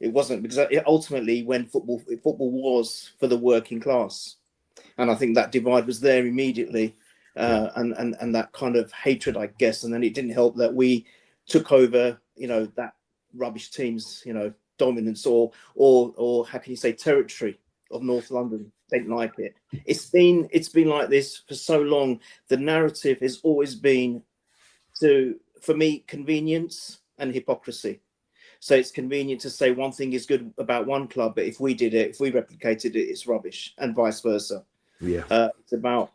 It wasn't because ultimately when football was for the working class. And I think that divide was there immediately, and that kind of hatred, I guess. And then it didn't help that we took over, that rubbish team's, dominance or how can you say territory. of North London didn't like it. It's been like this for so long. The narrative has always been for me, convenience and hypocrisy. So it's convenient to say one thing is good about one club, but if we did it, if we replicated it, it's rubbish, and vice versa. Yeah, it's about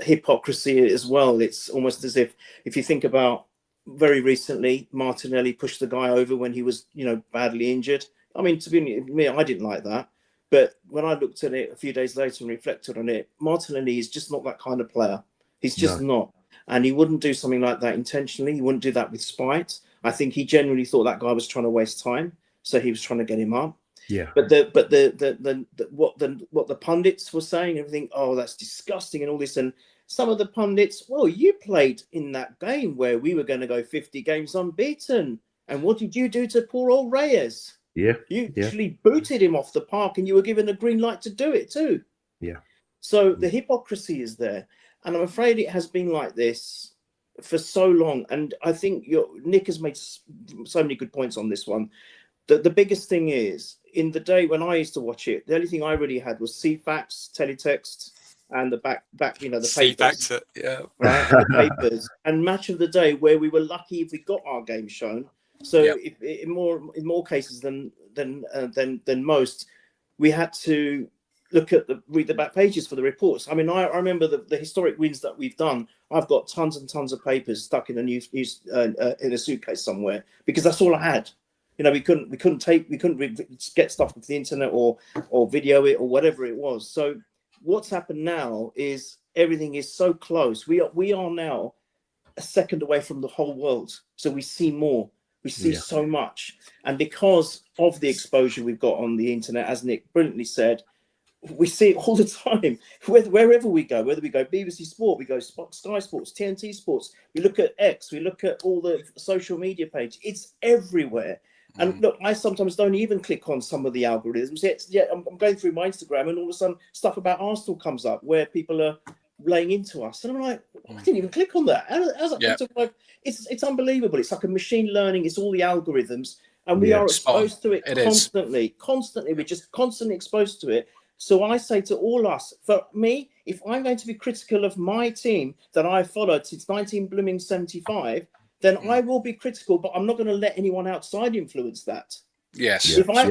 hypocrisy as well. It's almost as if you think about very recently, Martinelli pushed the guy over when he was, badly injured. I mean, to be me, I didn't like that. But when I looked at it a few days later and reflected on it, Martinelli is just not that kind of player. He's just not. And he wouldn't do something like that intentionally. He wouldn't do that with spite. I think he genuinely thought that guy was trying to waste time, so he was trying to get him up. Yeah. But what the pundits were saying, everything, oh, that's disgusting and all this. And some of the pundits, well, you played in that game where we were going to go 50 games unbeaten. And what did you do to poor old Reyes? Yeah. You actually booted him off the park, and you were given a green light to do it too. Yeah. So the hypocrisy is there. And I'm afraid it has been like this for so long. And I think Nick has made so many good points on this one. The biggest thing is, in the day when I used to watch it, the only thing I really had was CFAX, teletext, and the back, the papers. CFAX, yeah. Right, the papers. And match of the day, where we were lucky if we got our game shown. So in more cases than most, we had to read the back pages for the reports. I mean, I remember the historic wins that we've done. I've got tons and tons of papers stuck in a in a suitcase somewhere, because that's all I had. We couldn't get stuff off the internet or video it or whatever it was. So what's happened now is everything is so close. We are now a second away from the whole world. So we see more. We see so much. And because of the exposure we've got on the internet, as Nick brilliantly said, we see it all the time, wherever we go, whether we go BBC Sport, we go Sky Sports, TNT Sports, we look at X, we look at all the social media pages. It's everywhere. And look, I sometimes don't even click on some of the algorithms. I'm going through my Instagram, and all of a sudden stuff about Arsenal comes up where people are laying into us. And I'm like, I didn't even click on that. How's that? It's unbelievable. It's like a machine learning. It's all the algorithms. And we are exposed to it constantly. We're just constantly exposed to it. So I say to all us, for me, if I'm going to be critical of my team that I've followed since 1975, then I will be critical, but I'm not going to let anyone outside influence that. Yes. If I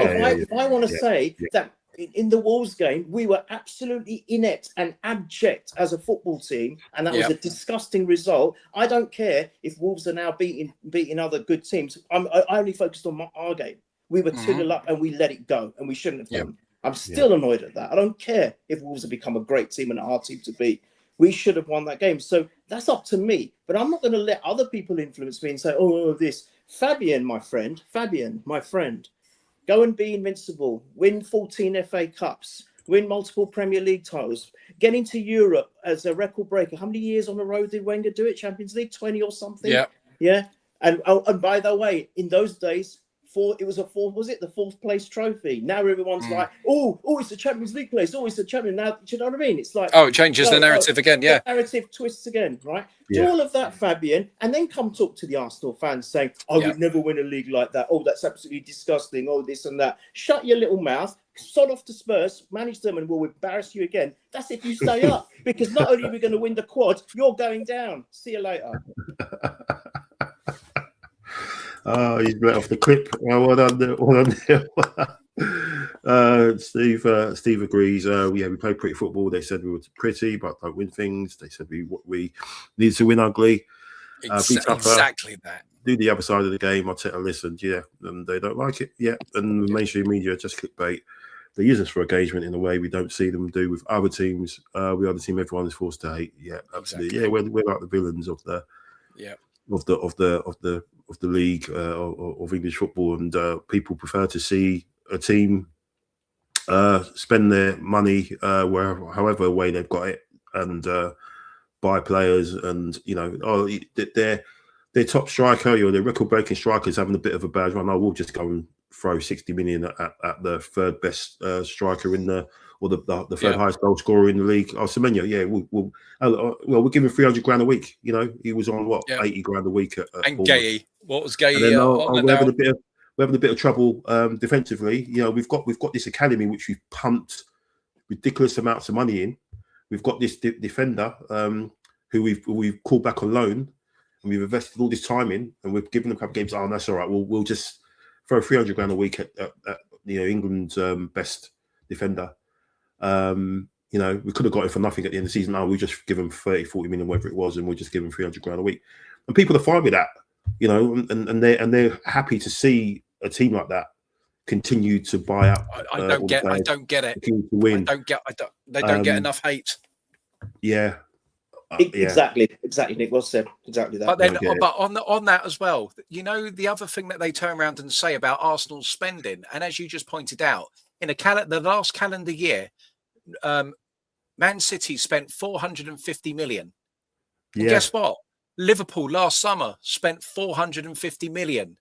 want to say that in the Wolves game, we were absolutely inept and abject as a football team, and that was a disgusting result, I don't care if Wolves are now beating other good teams. I only focused on our game. We were 2-0 up and we let it go, and we shouldn't have done. I'm still annoyed at that. I don't care if Wolves have become a great team and a hard team to beat. We should have won that game. So that's up to me. But I'm not going to let other people influence me and say, oh, this. Fabian, my friend, go and be invincible. Win 14 FA Cups. Win multiple Premier League titles. Get into Europe as a record breaker. How many years on the road did Wenger do it? Champions League, 20 or something? Yeah. And by the way, in those days, the fourth place trophy. Now everyone's like, oh, it's the Champions League place. Oh, it's the champion. Now, do you know what I mean? It's like, it changes the narrative again. Yeah, the narrative twists again, right? Do all of that, Fabian, and then come talk to the Arsenal fans saying, we'd never win a league like that. Oh, that's absolutely disgusting. Oh, this and that. Shut your little mouth. Sod off to Spurs, manage them, and we'll embarrass you again. That's if you stay up, because not only are we going to win the quad, you're going down. See you later. Oh, he's let off the clip. Well done. Steve agrees. We played pretty football. They said we were pretty, but don't win things. They said we need to win ugly. Exactly that. Do the other side of the game. I listened, and they don't like it. And the mainstream media just clickbait. They use us for engagement in a way we don't see them do with other teams. We are the team everyone is forced to hate. Yeah, absolutely. Exactly. We're like the villains of the of the league of English football, and people prefer to see a team spend their money however way they've got it, and buy players, and their top striker or their record-breaking striker is having a bit of a bad run. I will just go and throw 60 million at the third best striker in the third highest goal scorer in the league. Oh, Semenyo, we're giving 300 grand a week. He was on 80 grand a week at and Gay. What was Gay? we're we're having a bit of trouble defensively. You know, we've got this academy which we've pumped ridiculous amounts of money in. We've got this defender who we've called back on loan, and we've invested all this time in, and we've given them a couple of games. Oh, that's all right. We'll just throw 300 grand a week at England's best defender. You know, we could have got it for nothing at the end of the season. Oh, we just give them 30, 40 million, whatever it was, and we'll just give them 300 grand a week. And people are fine with that, you know, and they're happy to see a team like that continue to buy up. I don't get it. To win. They don't get enough hate. Yeah. Exactly, Nick. Well said. Exactly that. But then, but on that as well, you know, the other thing that they turn around and say about Arsenal's spending, and as you just pointed out, in the last calendar year, Man City spent 450 million. And guess what? Liverpool last summer spent 450 million.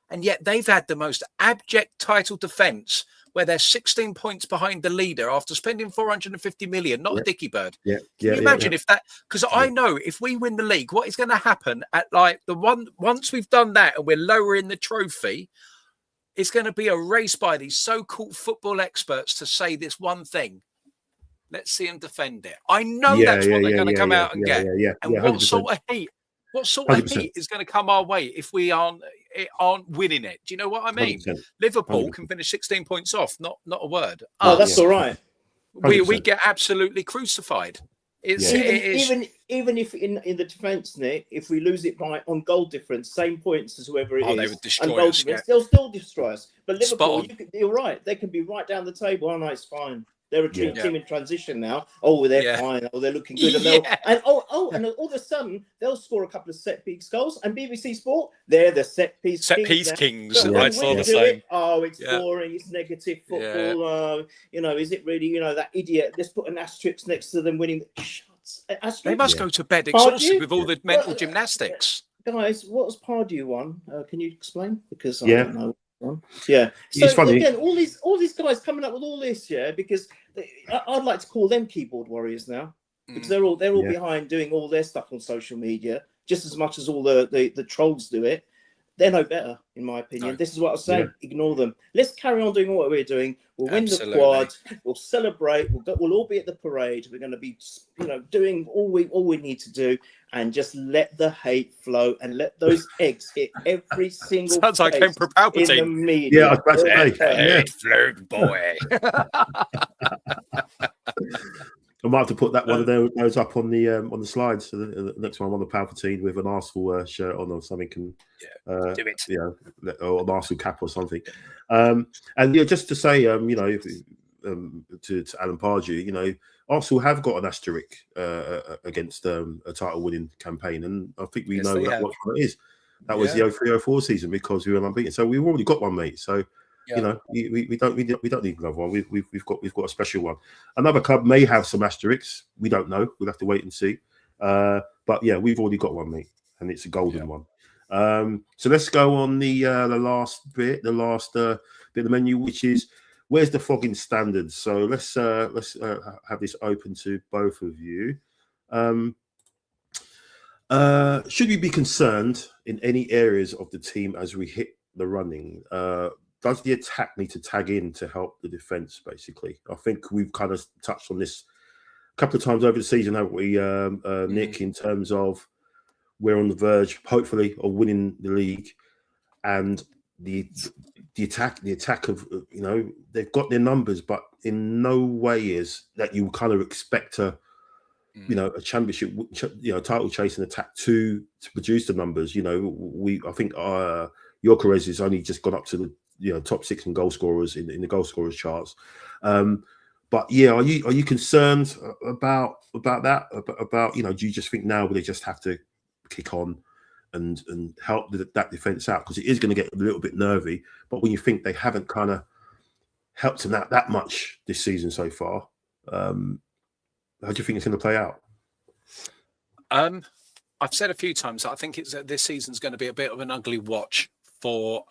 And yet they've had the most abject title defence where they're 16 points behind the leader after spending 450 million, not a dicky bird. Can you imagine if that? Because I know if we win the league, what is going to happen at like once we've done that and we're lowering the trophy, it's going to be a race by these so-called football experts to say this one thing. Let's see them defend it. I know that's what they're going to come out and get. And what sort of heat? What sort of heat is going to come our way if we aren't winning it? Do you know what I mean? 100%. Liverpool can finish 16 points off. Not a word. Oh, that's all right. We get absolutely crucified. Even if in the defence, Nick, if we lose it on goal difference, same points as whoever it is, they would destroy us. They'll still destroy us. But Liverpool, you're right. They can be right down the table. Oh no, it's fine. They're a team in transition now. Oh, they're fine. Oh, they're looking good. And all of a sudden they'll score a couple of set piece goals. And BBC Sport, they're the set piece kings. I saw the same. It's boring. It's negative football. You know, is it really? You know, that idiot. Let's put an asterisk next to them winning. They must go to bed exhausted with all the mental gymnastics. Guys, what was Pardew won? Can you explain? Because I don't know. So it's funny. Again, all these guys coming up with all this, because I'd like to call them keyboard warriors now, because they're all behind doing all their stuff on social media just as much as all the trolls do it. They're no better, in my opinion. No. This is what I was saying. Ignore them. Let's carry on doing what we're doing. We'll win the quad. We'll celebrate. We'll all be at the parade. We're going to be, doing all we need to do, and just let the hate flow and let those eggs hit every single. Sounds like Emperor Palpatine in the media. Yeah, I was about to say. It flew, boy. I might have to put that one of those up on the slides. So the next one on the Palpatine with an Arsenal shirt on or something, and do it. Or an Arsenal cap or something. And just to say, to Alan Pardew, Arsenal have got an asterisk against a title-winning campaigin, and I think we know which one it is. That was the 03-04 season because we were unbeaten. So we've already got one, mate. So. We don't need another one. We've got a special one. Another club may have some asterisks. We don't know. We'll have to wait and see. But we've already got one, mate, and it's a golden one. So let's go on the last bit of the menu, which is where's the fogging standards. So let's have this open to both of you. Should we be concerned in any areas of the team as we hit the running? Does the attack need to tag in to help the defence, basically? I think we've kind of touched on this a couple of times over the season, haven't we, Nick, in terms of we're on the verge, hopefully, of winning the league. And the attack of, they've got their numbers, but in no way is that you kind of expect a championship, title chasing attack to produce the numbers. I think Gyökeres has only just gone up to the top 6 in goal scorers in the goal scorers charts. But are you concerned about that? About do you just think now they just have to kick on and help that defence out, because it is going to get a little bit nervy? But when you think they haven't kind of helped them out that much this season so far, how do you think it's going to play out? I've said a few times, I think this season's going to be a bit of an ugly watch for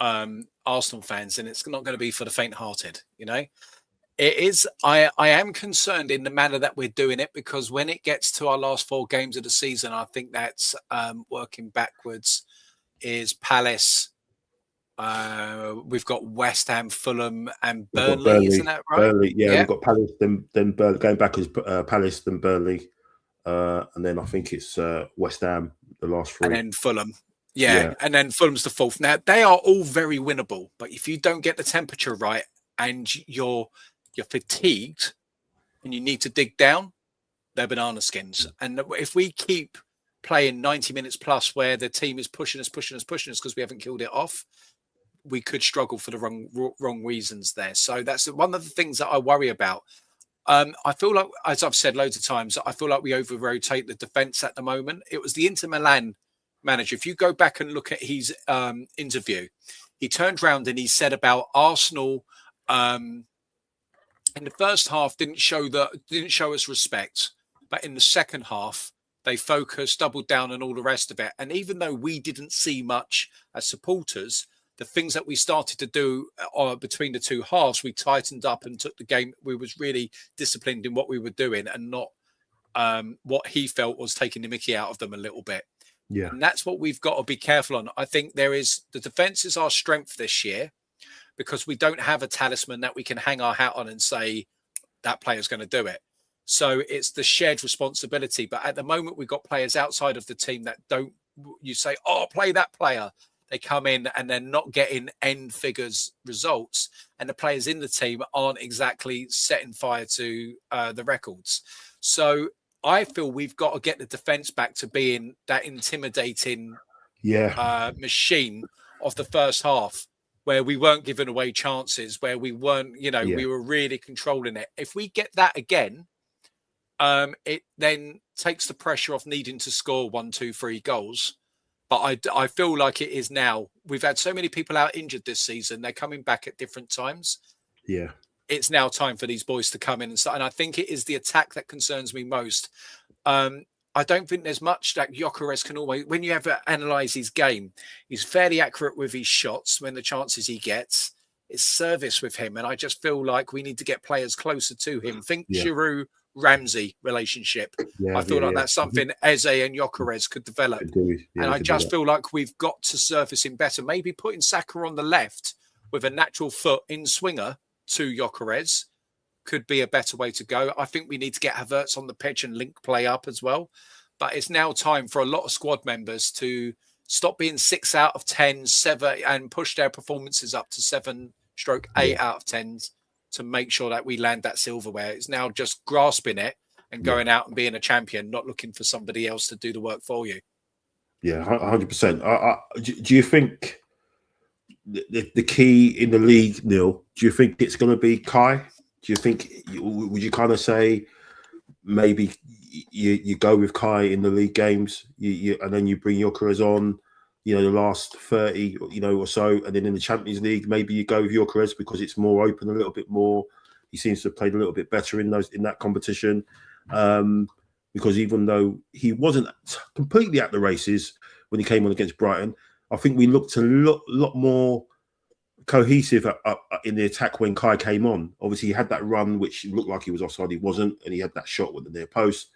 Arsenal fans, and it's not going to be for the faint-hearted. It is. I am concerned in the manner that we're doing it, because when it gets to our last 4 games of the season, I think that's working backwards. Is Palace, We've got West Ham, Fulham, and We've got Burnley. Isn't that right? Burnley, yeah. We've got Palace, then Burnley. Going back as Palace, then Burnley, and then I think it's West Ham, the last three. And then Fulham. Yeah, and then Fulham's the fourth. Now, they are all very winnable, but if you don't get the temperature right and you're fatigued and you need to dig down, they're banana skins. And if we keep playing 90 minutes plus where the team is pushing us because we haven't killed it off, we could struggle for the wrong reasons there. So that's one of the things that I worry about. I feel like, as I've said loads of times, I feel like we over-rotate the defence at the moment. It was the Inter Milan manager. If you go back and look at his interview, he turned around and he said about Arsenal in the first half didn't show us respect, but in the second half they focused, doubled down, and all the rest of it. And even though we didn't see much as supporters, the things that we started to do between the two halves, we tightened up and took the game. We was really disciplined in what we were doing and not what he felt was taking the mickey out of them a little bit. Yeah. And that's what we've got to be careful on. I think the defense is our strength this year because we don't have a talisman that we can hang our hat on and say that player's going to do it. So it's the shared responsibility. But at the moment, we've got players outside of the team that don't, you say, oh, play that player. They come in and they're not getting end figures results. And the players in the team aren't exactly setting fire to the records. So I feel we've got to get the defense back to being that intimidating machine of the first half, where we weren't giving away chances, where we weren't, we were really controlling it. If we get that again, it then takes the pressure off needing to score 1, 2, 3 goals. But I feel like it is now. We've had so many people out injured this season. They're coming back at different times. Yeah. It's now time for these boys to come in and start. And I think it is the attack that concerns me most. I don't think there's much that Gyökeres can always, when you ever analyse his game, he's fairly accurate with his shots when the chances he gets. It's service with him. And I just feel like we need to get players closer to him. Think Giroud Ramsey relationship. I feel like that's something Eze and Gyökeres could develop. And I just feel like we've got to surface him better. Maybe putting Saka on the left with a natural foot in swinger to Gyökeres could be a better way to go. I think we need to get Havertz on the pitch and link play up as well. But it's now time for a lot of squad members to stop being 6 out of 10, 7, and push their performances up to 7/8 out of 10s to make sure that we land that silverware. It's now just grasping it and going out and being a champion, not looking for somebody else to do the work for you. Yeah, 100%. Do you think the key in the league, Neil, do you think it's going to be Kai? Do you think, would you kind of say maybe you go with Kai in the league games, and then you bring Gyökeres on, the last 30, or so, and then in the Champions League, maybe you go with Gyökeres because it's more open a little bit more. He seems to have played a little bit better in that competition, because even though he wasn't completely at the races when he came on against Brighton, I think we looked a lot more cohesive in the attack when Kai came on. Obviously, he had that run which looked like he was offside. He wasn't, and he had that shot with the near post.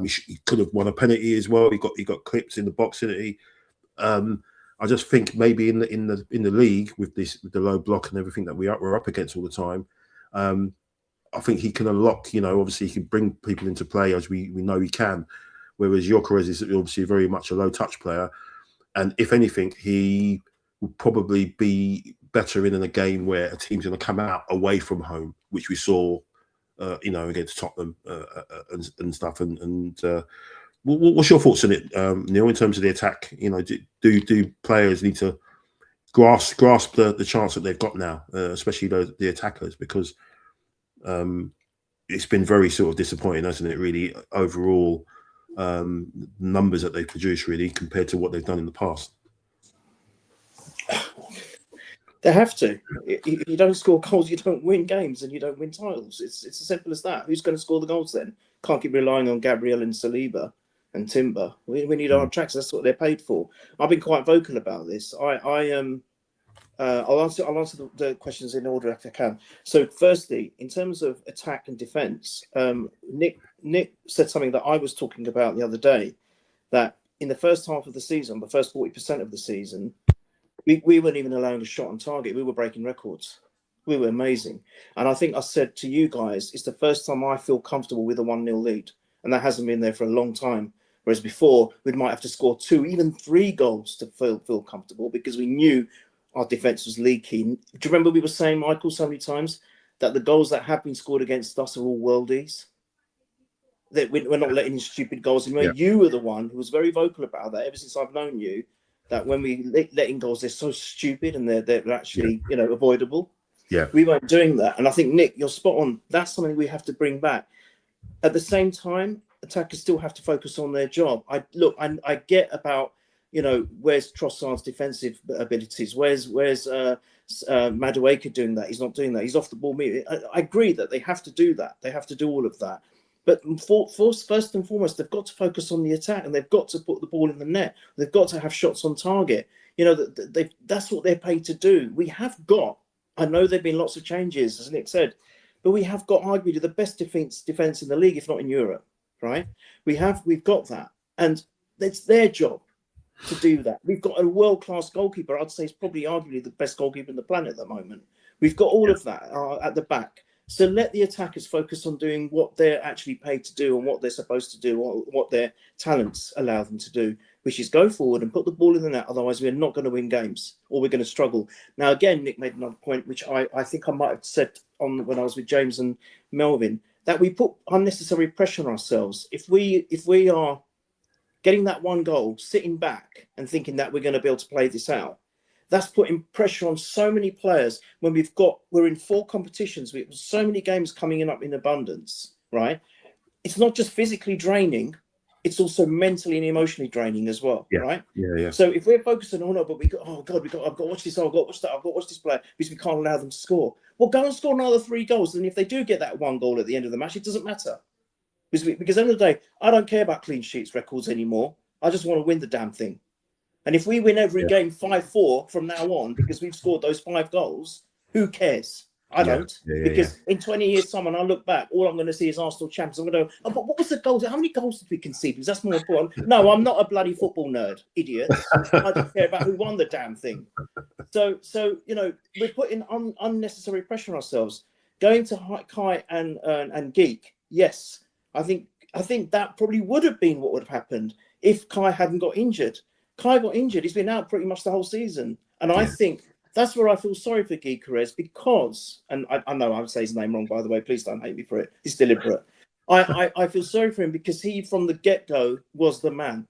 He could have won a penalty as well. He got clips in the box, didn't he? I just think maybe in the league with the low block and everything that we're up against all the time, I think he can unlock. Obviously he can bring people into play as we know he can. Whereas Gyökeres is obviously very much a low touch player, and if anything, he will probably be better in a game where a team's going to come out away from home, which we saw, against Tottenham and stuff. What's your thoughts on it, Neil, in terms of the attack? Do players need to grasp the chance that they've got now, especially the attackers, because it's been very sort of disappointing, hasn't it? Really, overall, numbers that they produce really compared to what they've done in the past. They have to. If you don't score goals, you don't win games and you don't win titles. It's as simple as that. Who's going to score the goals then? Can't keep relying on Gabriel and Saliba and Timber. We need our tracks. That's what they're paid for. I've been quite vocal about this. I'll answer the questions in order if I can. So, firstly, in terms of attack and defence, Nick said something that I was talking about the other day. That in the first half of the season, the first 40% of the season, We weren't even allowing a shot on target. We were breaking records. We were amazing. And I think I said to you guys, it's the first time I feel comfortable with a 1-0 lead. And that hasn't been there for a long time. Whereas before, we might have to score 2, even 3 goals to feel comfortable because we knew our defence was leaky. Do you remember we were saying, Michael, so many times that the goals that have been scored against us are all worldies? That we're not letting in stupid goals. And you were the one who was very vocal about that ever since I've known you, that when we let in goals, they're so stupid and they're actually, avoidable. Yeah. We weren't doing that. And I think, Nick, you're spot on. That's something we have to bring back. At the same time, attackers still have to focus on their job. I get about, where's Trossard's defensive abilities? Where's Madueke doing that? He's not doing that. He's off the ball. I agree that they have to do that. They have to do all of that. But first and foremost, they've got to focus on the attack and they've got to put the ball in the net. They've got to have shots on target. That's what they're paid to do. We have got, I know there have been lots of changes, as Nick said, but we have got arguably the best defense in the league, if not in Europe, right? We've got that. And it's their job to do that. We've got a world-class goalkeeper. I'd say he's probably arguably the best goalkeeper on the planet at the moment. We've got all of that at the back. So let the attackers focus on doing what they're actually paid to do and what they're supposed to do, or what their talents allow them to do, which is go forward and put the ball in the net. Otherwise, we're not going to win games or we're going to struggle. Now, again, Nick made another point, which I think I might have said when I was with James and Melvin, that we put unnecessary pressure on ourselves. If we are getting that one goal, sitting back and thinking that we're going to be able to play this out, that's putting pressure on so many players when we're in 4 competitions with so many games coming up in abundance, right? It's not just physically draining, it's also mentally and emotionally draining as well, right? Yeah. So if we're focusing on, but I've got to watch this, I've got to watch that, I've got to watch this player because we can't allow them to score. Well, go and score another 3 goals. And if they do get that 1 goal at the end of the match, it doesn't matter. Because at the end of the day, I don't care about clean sheets records anymore. I just want to win the damn thing. And if we win every game 5-4 from now on because we've scored those 5 goals, who cares? I don't. Because in 20 years' time, when I look back, all I'm going to see is Arsenal champions. I'm going to go, but what was the goals? How many goals did we concede? Because that's more important. No, I'm not a bloody football nerd, idiot. I don't care about who won the damn thing. So we're putting unnecessary pressure on ourselves. Going to Kai and Geek, yes, I think that probably would have been what would have happened if Kai hadn't got injured. Kai got injured. He's been out pretty much the whole season. And I think that's where I feel sorry for Guy Carrez because, and I know I would say his name wrong, by the way, please don't hate me for it. It's deliberate. I feel sorry for him because he, from the get-go, was the man.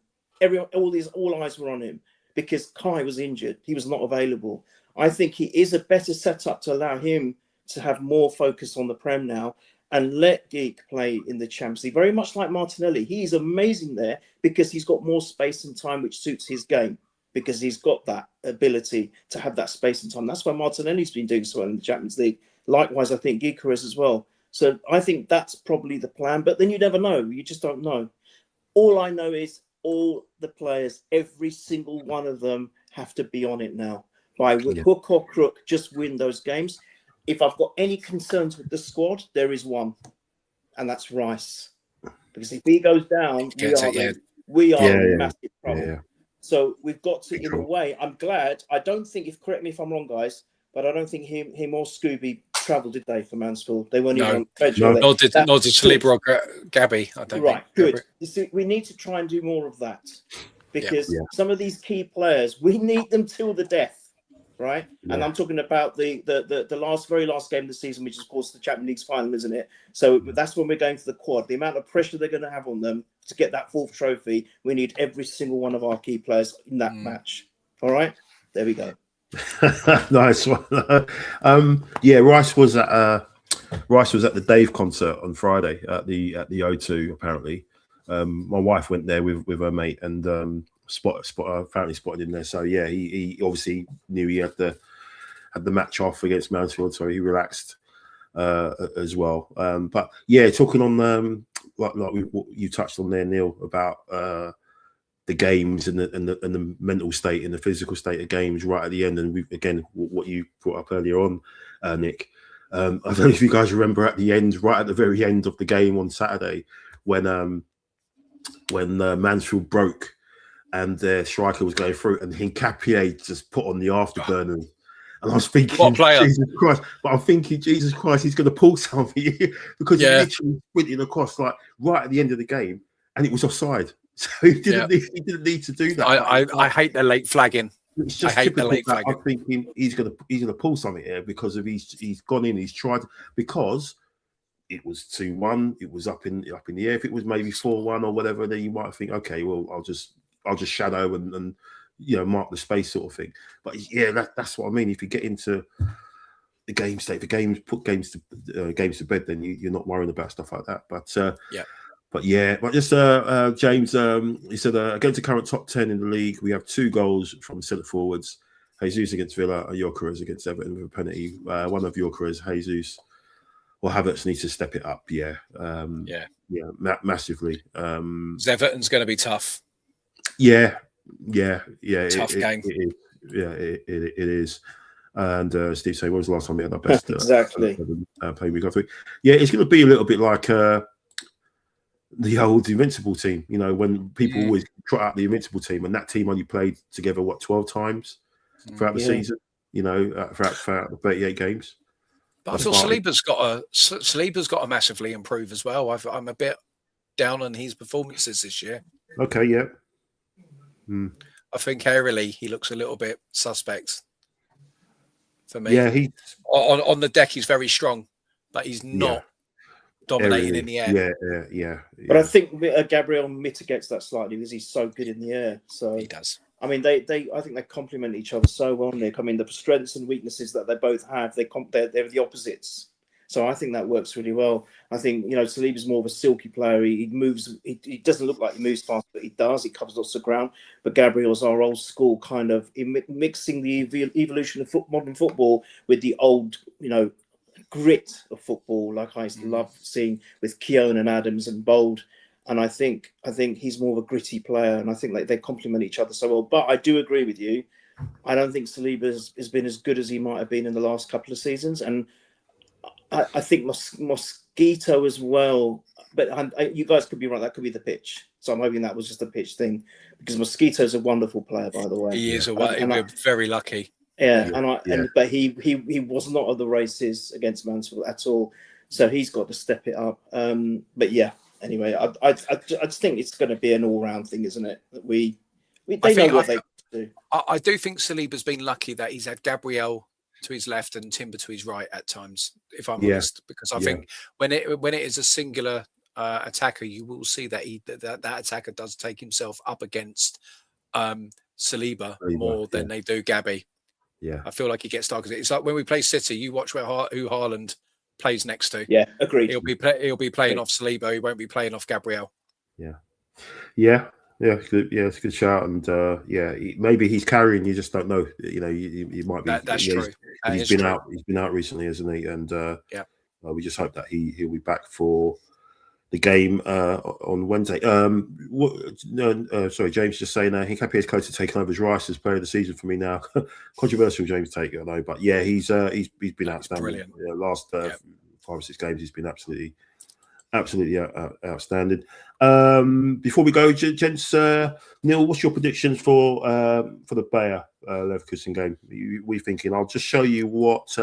All eyes were on him because Kai was injured. He was not available. I think he is a better setup to allow him to have more focus on the Prem now and let Geek play in the Champions League. Very much like Martinelli. He's amazing there because he's got more space and time, which suits his game, because he's got that ability to have that space and time. That's why Martinelli's been doing so well in the Champions League. Likewise, I think Gyökeres as well. So I think that's probably the plan. But then you never know. You just don't know. All I know is all the players, every single one of them have to be on it now. By hook or crook, just win those games. If I've got any concerns with the squad, there is one, and that's Rice. Because if he goes down, we are in massive trouble. Yeah. So we've got to, in a way, I'm glad. I don't think, correct me if I'm wrong, guys, but I don't think him or Scooby travelled, did they, for Mansfield? They weren't even on the bench. Nor did Saliba or Gabby, I don't think. Good. See, we need to try and do more of that because some of these key players, we need them till the death. Right, and I'm talking about the very last game of the season, which is of course the Champions League's final, isn't it? So that's when we're going for the quad. The amount of pressure they're going to have on them to get that 4th trophy, we need every single one of our key players in that match. All right, there we go. Nice one. Rice was at the Dave concert on Friday at the O2. Apparently, my wife went there with her mate and. Apparently spotted him there. So he obviously knew he had the match off against Mansfield, so he relaxed as well. But talking on like what you touched on there, Neil, about the games and the mental state and the physical state of games right at the end, and again what you brought up earlier on, Nick. I don't know if you guys remember at the end, right at the very end of the game on Saturday, when Mansfield broke and their striker was going through, and Hincapié just put on the afterburners. And I was thinking, What a player. Jesus Christ! But I'm thinking, Jesus Christ, he's going to pull something because he literally sprinted across like right at the end of the game, and it was offside. So he didn't need to do that. I hate the late flagging. It's just I hate the late flagging. I'm thinking he's gonna pull something here because of he's gone in, he's tried, because it was 2-1, it was up in the air. If it was maybe 4-1 or whatever, then you might think, okay, well, I'll just shadow and mark the space sort of thing. But yeah, that's what I mean. If you get into the game state, put games to bed, then you're not worrying about stuff like that. But just James, he said against the current top 10 in the league, we have 2 goals from centre forwards. Jesus against Villa and Gyökeres against Everton with a penalty. One of Gyökeres, Jesus or Havertz needs to step it up. Massively. Everton's going to be tough. Yeah. Tough game. It is. And Steve saying, when was the last time we had our best exactly play we got through? Yeah, it's going to be a little bit like the old Invincible team. When people always trot out the Invincible team, and that team only played together 12 times throughout the season. Throughout the 38 games. But I feel Saliba's got to massively improve as well. I'm a bit down on his performances this year. Okay, yeah. I think aerially he looks a little bit suspect for me. Yeah, he on the deck he's very strong, but he's not dominating in the air. Yeah. But I think Gabriel mitigates that slightly because he's so good in the air. So he does. I mean, I think they complement each other so well, Nick. I mean, the strengths and weaknesses that they both have, they're the opposites. So I think that works really well. I think, Saliba's more of a silky player. He moves, he doesn't look like he moves fast, but he does. He covers lots of ground. But Gabriel's our old school kind of mixing the evolution of modern football with the old, grit of football, like I used to love seeing with Keown and Adams and Bold. And I think he's more of a gritty player, and I think they complement each other so well. But I do agree with you. I don't think Saliba has been as good as he might have been in the last couple of seasons, and I think Mosquito as well. But you guys could be right; that could be the pitch. So I'm hoping that was just a pitch thing, because Mosquito's a wonderful player, by the way. He is we're very lucky. But he was not at the races against Mansfield at all, so he's got to step it up. But yeah. Anyway, I just think it's going to be an all-round thing, isn't it? That they know what they do. I do think Saliba's been lucky that he's had Gabriel to his left and Timber to his right at times, if I'm honest, because I think when it is a singular attacker, you will see that that attacker does take himself up against Saliba more than they do Gabby. Yeah, I feel like he gets targeted. It's like when we play City, you watch who Haaland plays next to. Yeah, agreed. He'll be playing off Saliba. He won't be playing off Gabriel. Yeah. It's a good shout, and maybe he's carrying. You just don't know. You might be. That's true. He's been out. He's been out recently, hasn't he? And we just hope that he'll be back for the game on Wednesday. Sorry, James just saying Hincapié is close to taking over as Rice as player of the season for me now. Controversial James take, I know, but yeah, he's been outstanding. Brilliant. Last 5 or 6 games, he's been absolutely outstanding. Before we go, gents, Neil, what's your predictions for the Bayer Leverkusen game? We thinking? I'll just show you what.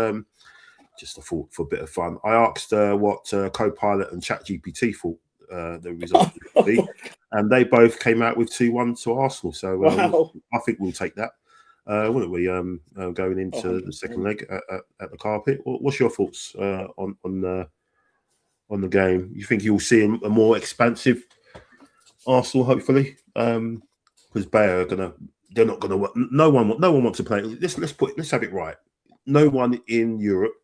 Just for a bit of fun, I asked what Copilot and ChatGPT thought the result would be, and they both came out with 2-1 to Arsenal. So I think we'll take that, wouldn't we? Going into the second leg at the Carpet. What's your thoughts on the game? You think you'll see a more expansive Arsenal, hopefully, because Bayer they're not gonna. No one wants to play. Let's have it right. No one in Europe.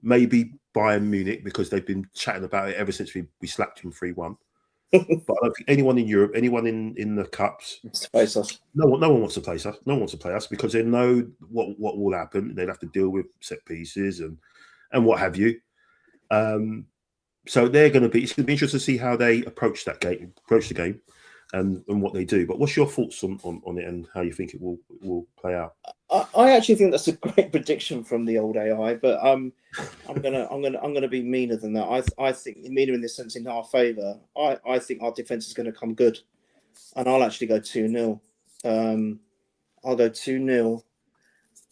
Maybe Bayern Munich, because they've been chatting about it ever since we slapped him 3-1. But I don't think anyone in Europe, anyone in the cups, face us. No one wants to play us. No one wants to play us because they know what will happen. They'd have to deal with set pieces and what have you. So it's going to be interesting to see how they approach the game, and what they do. But what's your thoughts on it and how you think it will play out? I actually think that's a great prediction from the old AI, but I'm gonna be meaner than that. I think meaner in this sense in our favour. I think our defence is going to come good. and I'll actually go 2-0. I'll go 2-0.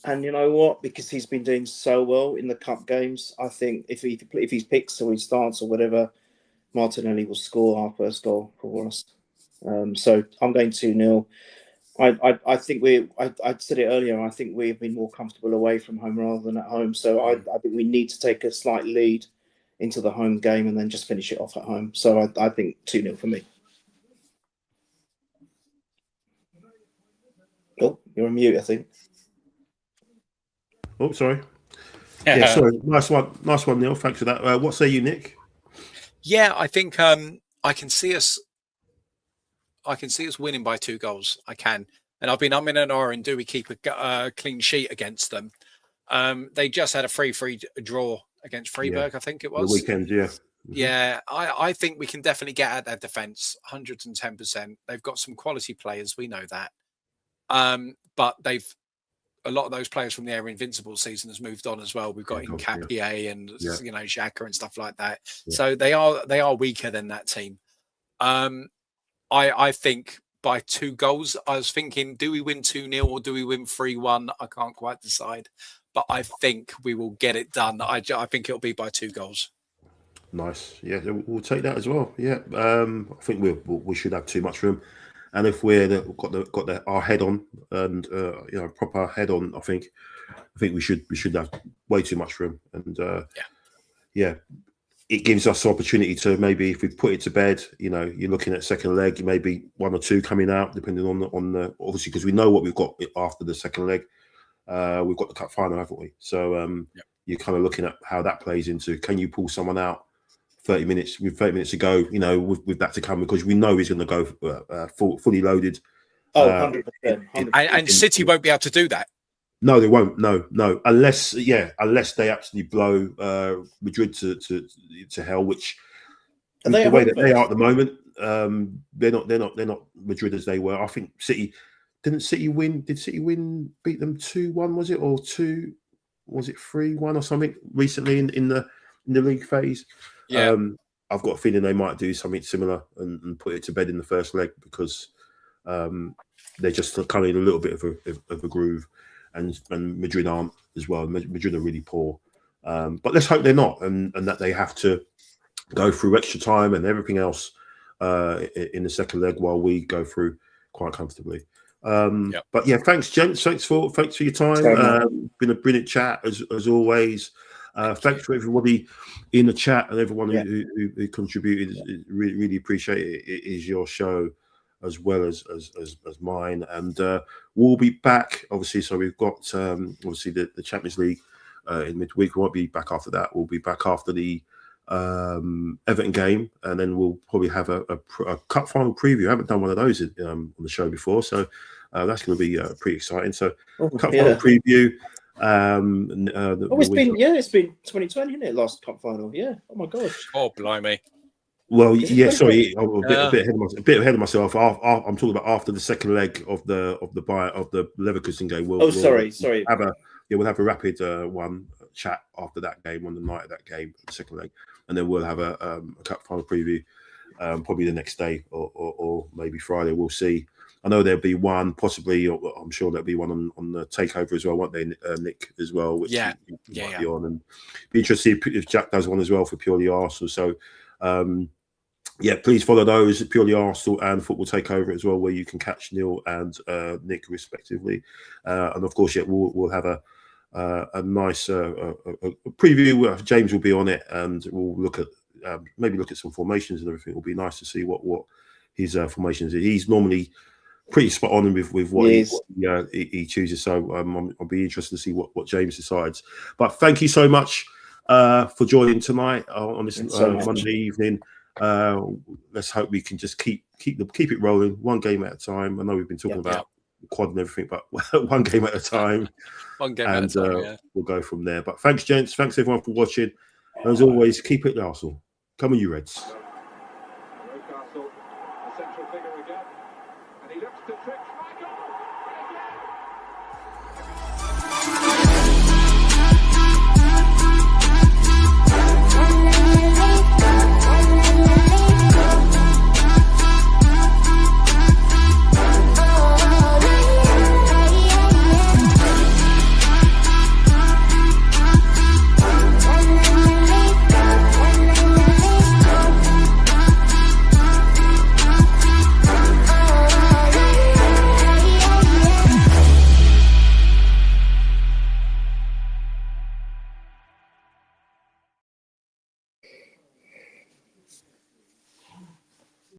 And you know what? Because he's been doing so well in the cup games, I think if he picks or he starts or whatever, Martinelli will score our first goal for us. So I'm going 2-0. I think I said it earlier. I think we've been more comfortable away from home rather than at home. So I think we need to take a slight lead into the home game and then just finish it off at home. So I think 2-0 for me. Oh, you're on mute, I think. Oh, sorry. Yeah, sorry. Nice one, Neil. Thanks for that. What say you, Nick? Yeah, I think I can see us winning by 2 goals. I can, and I've been umming and ahhing. Do we keep a clean sheet against them? They just had a 3-3 draw against Freiburg, I think it was. The weekend, yeah. Mm-hmm. Yeah, I think we can definitely get at their defence 110%. They've got some quality players, we know that. But a lot of those players from the Air Invincible season has moved on as well. We've got Nkapie and Xhaka and stuff like that. Yeah. So they are weaker than that team. I think by 2 goals. I was thinking, do we win 2-0 or do we win 3-1? I can't quite decide, but I think we will get it done. I think it'll be by 2 goals. Nice. Yeah, we'll take that as well. Yeah, I think we should have too much room. And if got our head on and proper head on, I think we should have way too much room. And it gives us the opportunity to maybe, if we put it to bed, you're looking at second leg, maybe 1 or 2 coming out, depending on the obviously, because we know what we've got after the second leg. We've got the cup final, haven't we? So you're kind of looking at how that plays into, can you pull someone out 30 minutes to go, with that to come, because we know he's going to go fully loaded. 100%. And City won't be able to do that. No, they won't. No. Unless they absolutely blow Madrid to hell, which the way that they are at the moment, they're not Madrid as they were. I think City didn't City win. Did City beat them 2-1? Was it, or 2? Was it 3-1 or something recently in the league phase? Yeah. I've got a feeling they might do something similar and put it to bed in the first leg, because they're just kind of in a little bit of a groove. And Madrid aren't as well. Madrid are really poor, but let's hope they're not, and that they have to go through extra time and everything else in the second leg while we go through quite comfortably. But yeah, thanks, gents. Thanks for your time. Been a brilliant chat as always. Thanks for everybody in the chat and everyone who contributed. Really appreciate it. It is your show as well as mine, and we'll be back, obviously. So we've got obviously the Champions League in midweek. We won't be back after that. We'll be back after the Everton game, and then we'll probably have a cup final preview. I haven't done one of those on the show before, so that's going to be pretty exciting. So cup final preview. It's been 2020, isn't it? Last cup final. Yeah. Oh my gosh. Oh blimey. Well, yeah, sorry, I'm a bit ahead of myself. I'm talking about after the second leg of the Leverkusen game. We'll have a rapid one chat after that game, on the night of that game, the second leg, and then we'll have a cup final preview probably the next day or maybe Friday. We'll see. I know there'll be one, possibly. I'm sure there'll be one on the takeover as well, won't they, Nick, as well? Which might be on, and be interested if Jack does one as well for Purely Arsenal. So. Please follow those, Purely Arsenal and Football Takeover as well, where you can catch Neil and Nick respectively. And of course, we'll have a nice preview. James will be on it, and we'll look at some formations and everything. It'll be nice to see what his formations are. He's normally pretty spot on with what he chooses. So I'll be interested to see what James decides. But thank you so much for joining tonight on this Monday evening. Let's hope we can just keep it rolling, one game at a time. I know we've been talking about quad and everything, but one game at a time. One game at a time, we'll go from there. But thanks, gents. Thanks everyone for watching. And as always, keep it Arsenal. Come on, you Reds. Central figure again, and he looks to trick Michael.